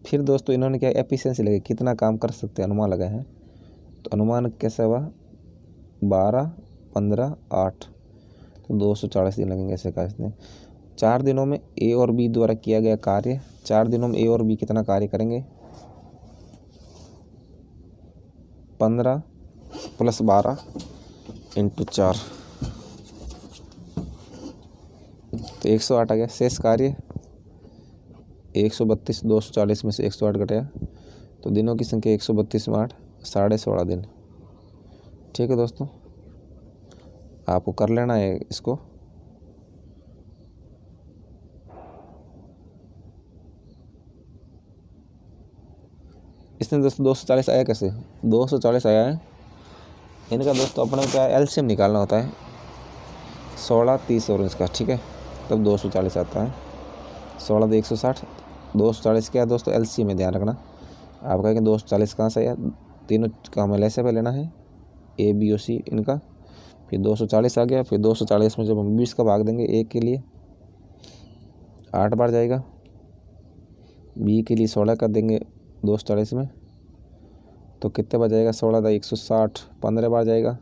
फिर दोस्तों इन्होंने क्या एफिशिएंसी लगे, कितना काम कर सकते हैं, अनुमान लगाए हैं। तो अनुमान कैसा हुआ? 12, 15, 8, तो 240 दिन लगेंगे ऐसे कहते हैं। 4 दिनों में A और B द्वारा किया गया कार्य, 4 दिनों में A और B कितना कार्य करेंगे? 15 + 12 × 4, तो 108 आ गया। शेष कार्य 132, 240 में से 108 घटाया तो दिनों की संख्या 132 में 8, 16.5 दिन। ठीक है दोस्तों, आपको कर लेना है इसको। इसने दोस्तों 240 आया कैसे? 240 आया है इनका दोस्तों अपने क्या एलसीएम निकालना होता है 16, 30 और इसका। ठीक है, तब 240 आता है। 16 तो 160, 240 क्या है दोस्तों एलसीएम में ध्यान रखना। आप कहेंगे 240 कहाँ से आया? तीनों का हमें ऐसे पे लेना है A, B और C इनका, फिर 240 आ गया। फिर 240 में जब हम 20 का भाग देंगे A के लिए 8 बार जाएगा, B के लिए 16 कर देंगे 240 में, तो कितने बार जाएगा? 16 था 160, 15 बार जाएगा।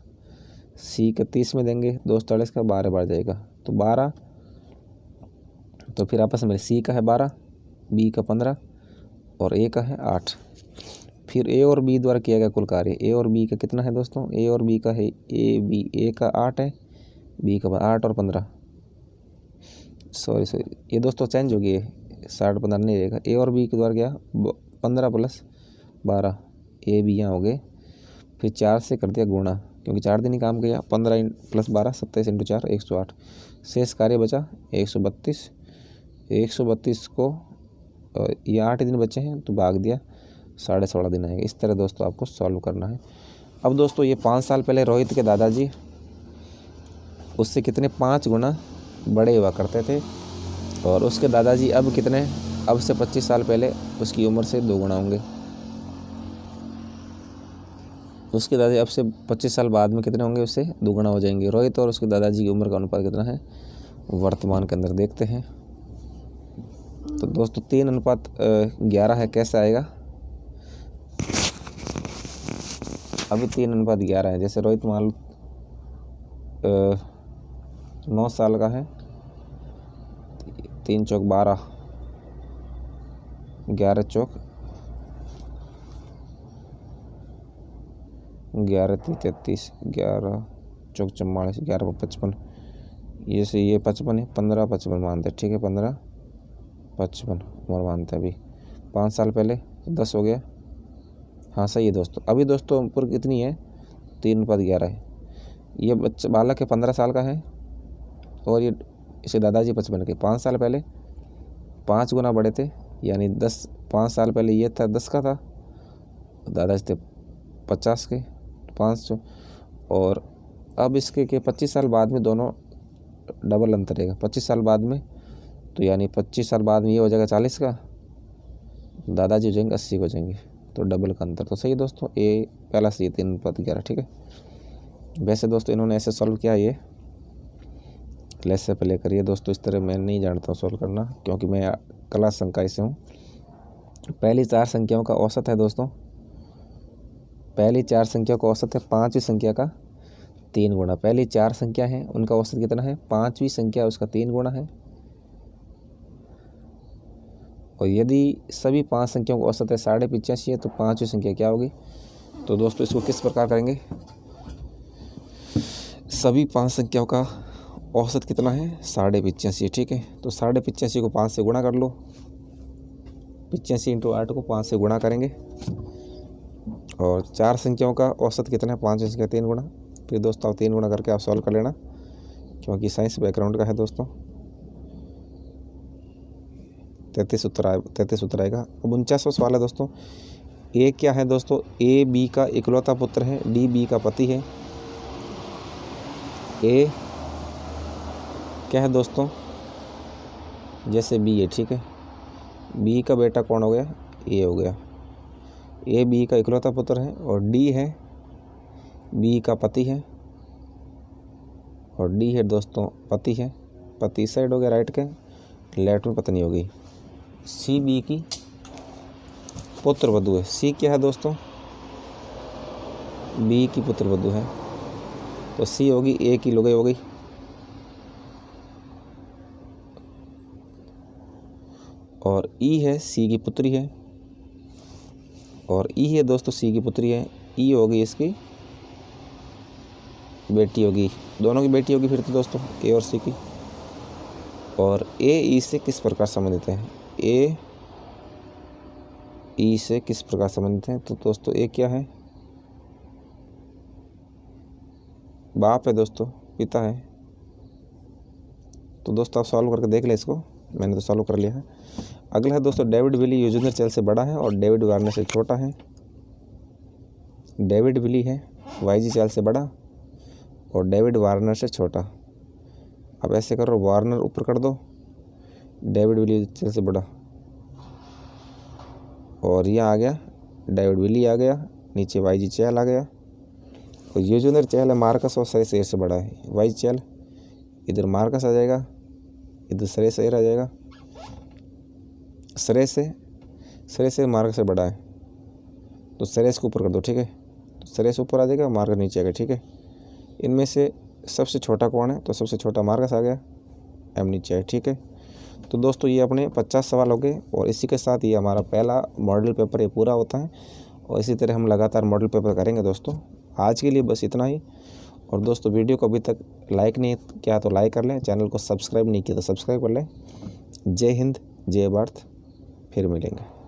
C के 30 में देंगे 240 का 12 बार जाएगा, तो 12। तो फिर आपस में C का है 12, B का 15 और A का है 8। फिर A और B द्वारा किया गया कुल कार्य, A और B का कितना है दोस्तों? A और B का है A का 8 है, B का 8 और 15, सॉरी ये दोस्तों चेंज हो गई है, 60 15 नहीं रहेगा। A और B के द्वारा क्या 15 + 12, A B यहाँ हो गए। फिर 4 से कर दिया गुणा, क्योंकि 4 दिन ही काम किया। 15 + 12 27 × 4 108। शेष कार्य बचा 132, 132 को ये 8 दिन बचे हैं तो भाग दिया 16.5 दिन आएगा। इस तरह दोस्तों आपको सॉल्व करना है। अब दोस्तों ये 5 साल पहले रोहित के दादाजी उससे कितने 5 गुना बड़े हुआ करते थे, और उसके दादाजी अब कितने, अब से 25 साल पहले उसकी उम्र से 2 गुना होंगे। उसके दादाजी अब से 25 साल बाद में कितने होंगे, उससे 2 गुना हो जाएंगे। रोहित और उसके दादाजी की उम्र का अनुपात कितना है वर्तमान के अंदर, देखते हैं। तो दोस्तों 3:11 है, कैसे आएगा, अभी 3:11 है। जैसे रोहित मान लो 9 साल का है, 3 चौक 12, 11 चौक 11 3 33, 11 चौक 44, 11 55, ये से ये 55 है, 15 55 मानते हैं, ठीक है, 15 55 उम्र मानते हैं। अभी 5 साल पहले 10 हो गया, हाँ सही है दोस्तों। अभी दोस्तों उम्र कितनी है, 3:11 है। ये बच्चा बालक है 15 साल का है, और ये इसे दादाजी 55 के। 5 साल पहले 5 गुना बड़े थे, यानी 5 साल पहले ये था 10 का था, दादाजी थे 50 के, 500। और अब इसके 25 साल बाद में दोनों डबल अंतर रहेगा। 25 साल बाद में तो यानी 25 साल बाद में ये हो जाएगा 40 का, दादाजी हो जाएंगे 80 हो जाएंगे, तो डबल का अंतर। तो सही है दोस्तों, ए पहला सही है 3:11, ठीक है। वैसे दोस्तों इन्होंने ऐसे सॉल्व किया, ये लेसे प्ले करिए दोस्तों। इस तरह मैं नहीं जानता हूँ सॉल्व करना, क्योंकि मैं क्लास संकाय से हूँ। पहली 4 संख्याओं का औसत है दोस्तों, पहली 4 संख्याओं का औसत है 5वीं संख्या का 3 गुना। पहली 4 संख्या है उनका औसत कितना है, 5वीं संख्या उसका 3 गुना है। और यदि सभी 5 संख्याओं का औसत है 85.5 है, तो 5वीं संख्या क्या होगी। तो दोस्तों इसको किस प्रकार करेंगे, सभी 5 संख्याओं का औसत कितना है 85.5, ठीक है। तो 85.5 को 5 से गुणा कर लो, 85 × 8 को 5 से गुणा करेंगे। और 4 संख्याओं का औसत कितना है, 5वीं संख्या 3 गुना। फिर दोस्तों आप 3 गुना करके आप सॉल्व कर लेना, क्योंकि साइंस बैकग्राउंड का है दोस्तों। 33 उत्तर आएगा। अब 49वां सवाल है दोस्तों, ए क्या है दोस्तों, ए बी का इकलौता पुत्र है, डी बी का पति है। ए क्या है दोस्तों, जैसे बी है, ठीक है, बी का बेटा कौन हो गया, ए हो गया। ए बी का इकलौता पुत्र है, और डी है बी का पति है, और डी है दोस्तों पति है। पति साइड हो गया राइट के, लेफ्ट में पत्नी होगी। सी बी की पुत्र वधू है। सी क्या है दोस्तों, बी की पुत्र वधू है, तो सी होगी ए की लुगाई हो गई। और ई है सी की पुत्री है, और ई है दोस्तों सी की पुत्री है। ई होगी इसकी बेटी होगी, दोनों की बेटी होगी फिर तो दोस्तों ए और सी की। और ए ई से किस प्रकार संबंधित है, ए ई से किस प्रकार संबंधित है। तो दोस्तों ए क्या है, बाप है दोस्तों, पिता है। तो दोस्तों आप सॉल्व करके देख लें इसको, मैंने तो सॉल्व कर लिया है। अगला है दोस्तों, डेविड विली यूजेनर चेल से बड़ा है और डेविड वार्नर से छोटा है। डेविड विली है वाईजी चेल से बड़ा और डेविड वार्नर से छोटा। अब ऐसे करो, वार्नर ऊपर कर दो, डेविड विली चेल से बड़ा, और यह आ गया डेविड विली आ गया, नीचे वाईजी चेल आ गया। और यूजेनर चेल है मार्कस और सरे से बड़ा है। वाईजी चेल इधर मार्कस आ जाएगा, इधर सरे से आ जाएगा, सरे से मार्कस से बड़ा है, तो सरेस को ऊपर कर दो, ठीक है। तो सरेस ऊपर आ जाएगा, मार्कस नीचे आ गया, ठीक है। इनमें से सबसे छोटा कौन है, तो सबसे छोटा मार्कस आ गया, एम नीचे है, ठीक है। तो दोस्तों ये अपने 50 सवाल हो गए, और इसी के साथ ये हमारा पहला मॉडल पेपर ये पूरा होता है। और इसी तरह हम लगातार मॉडल पेपर करेंगे दोस्तों। आज के लिए बस इतना ही। और दोस्तों वीडियो को अभी तक लाइक नहीं किया तो लाइक कर लें, चैनल को सब्सक्राइब नहीं किया तो सब्सक्राइब कर लें। जय हिंद, जय भारत, फिर मिलेंगे।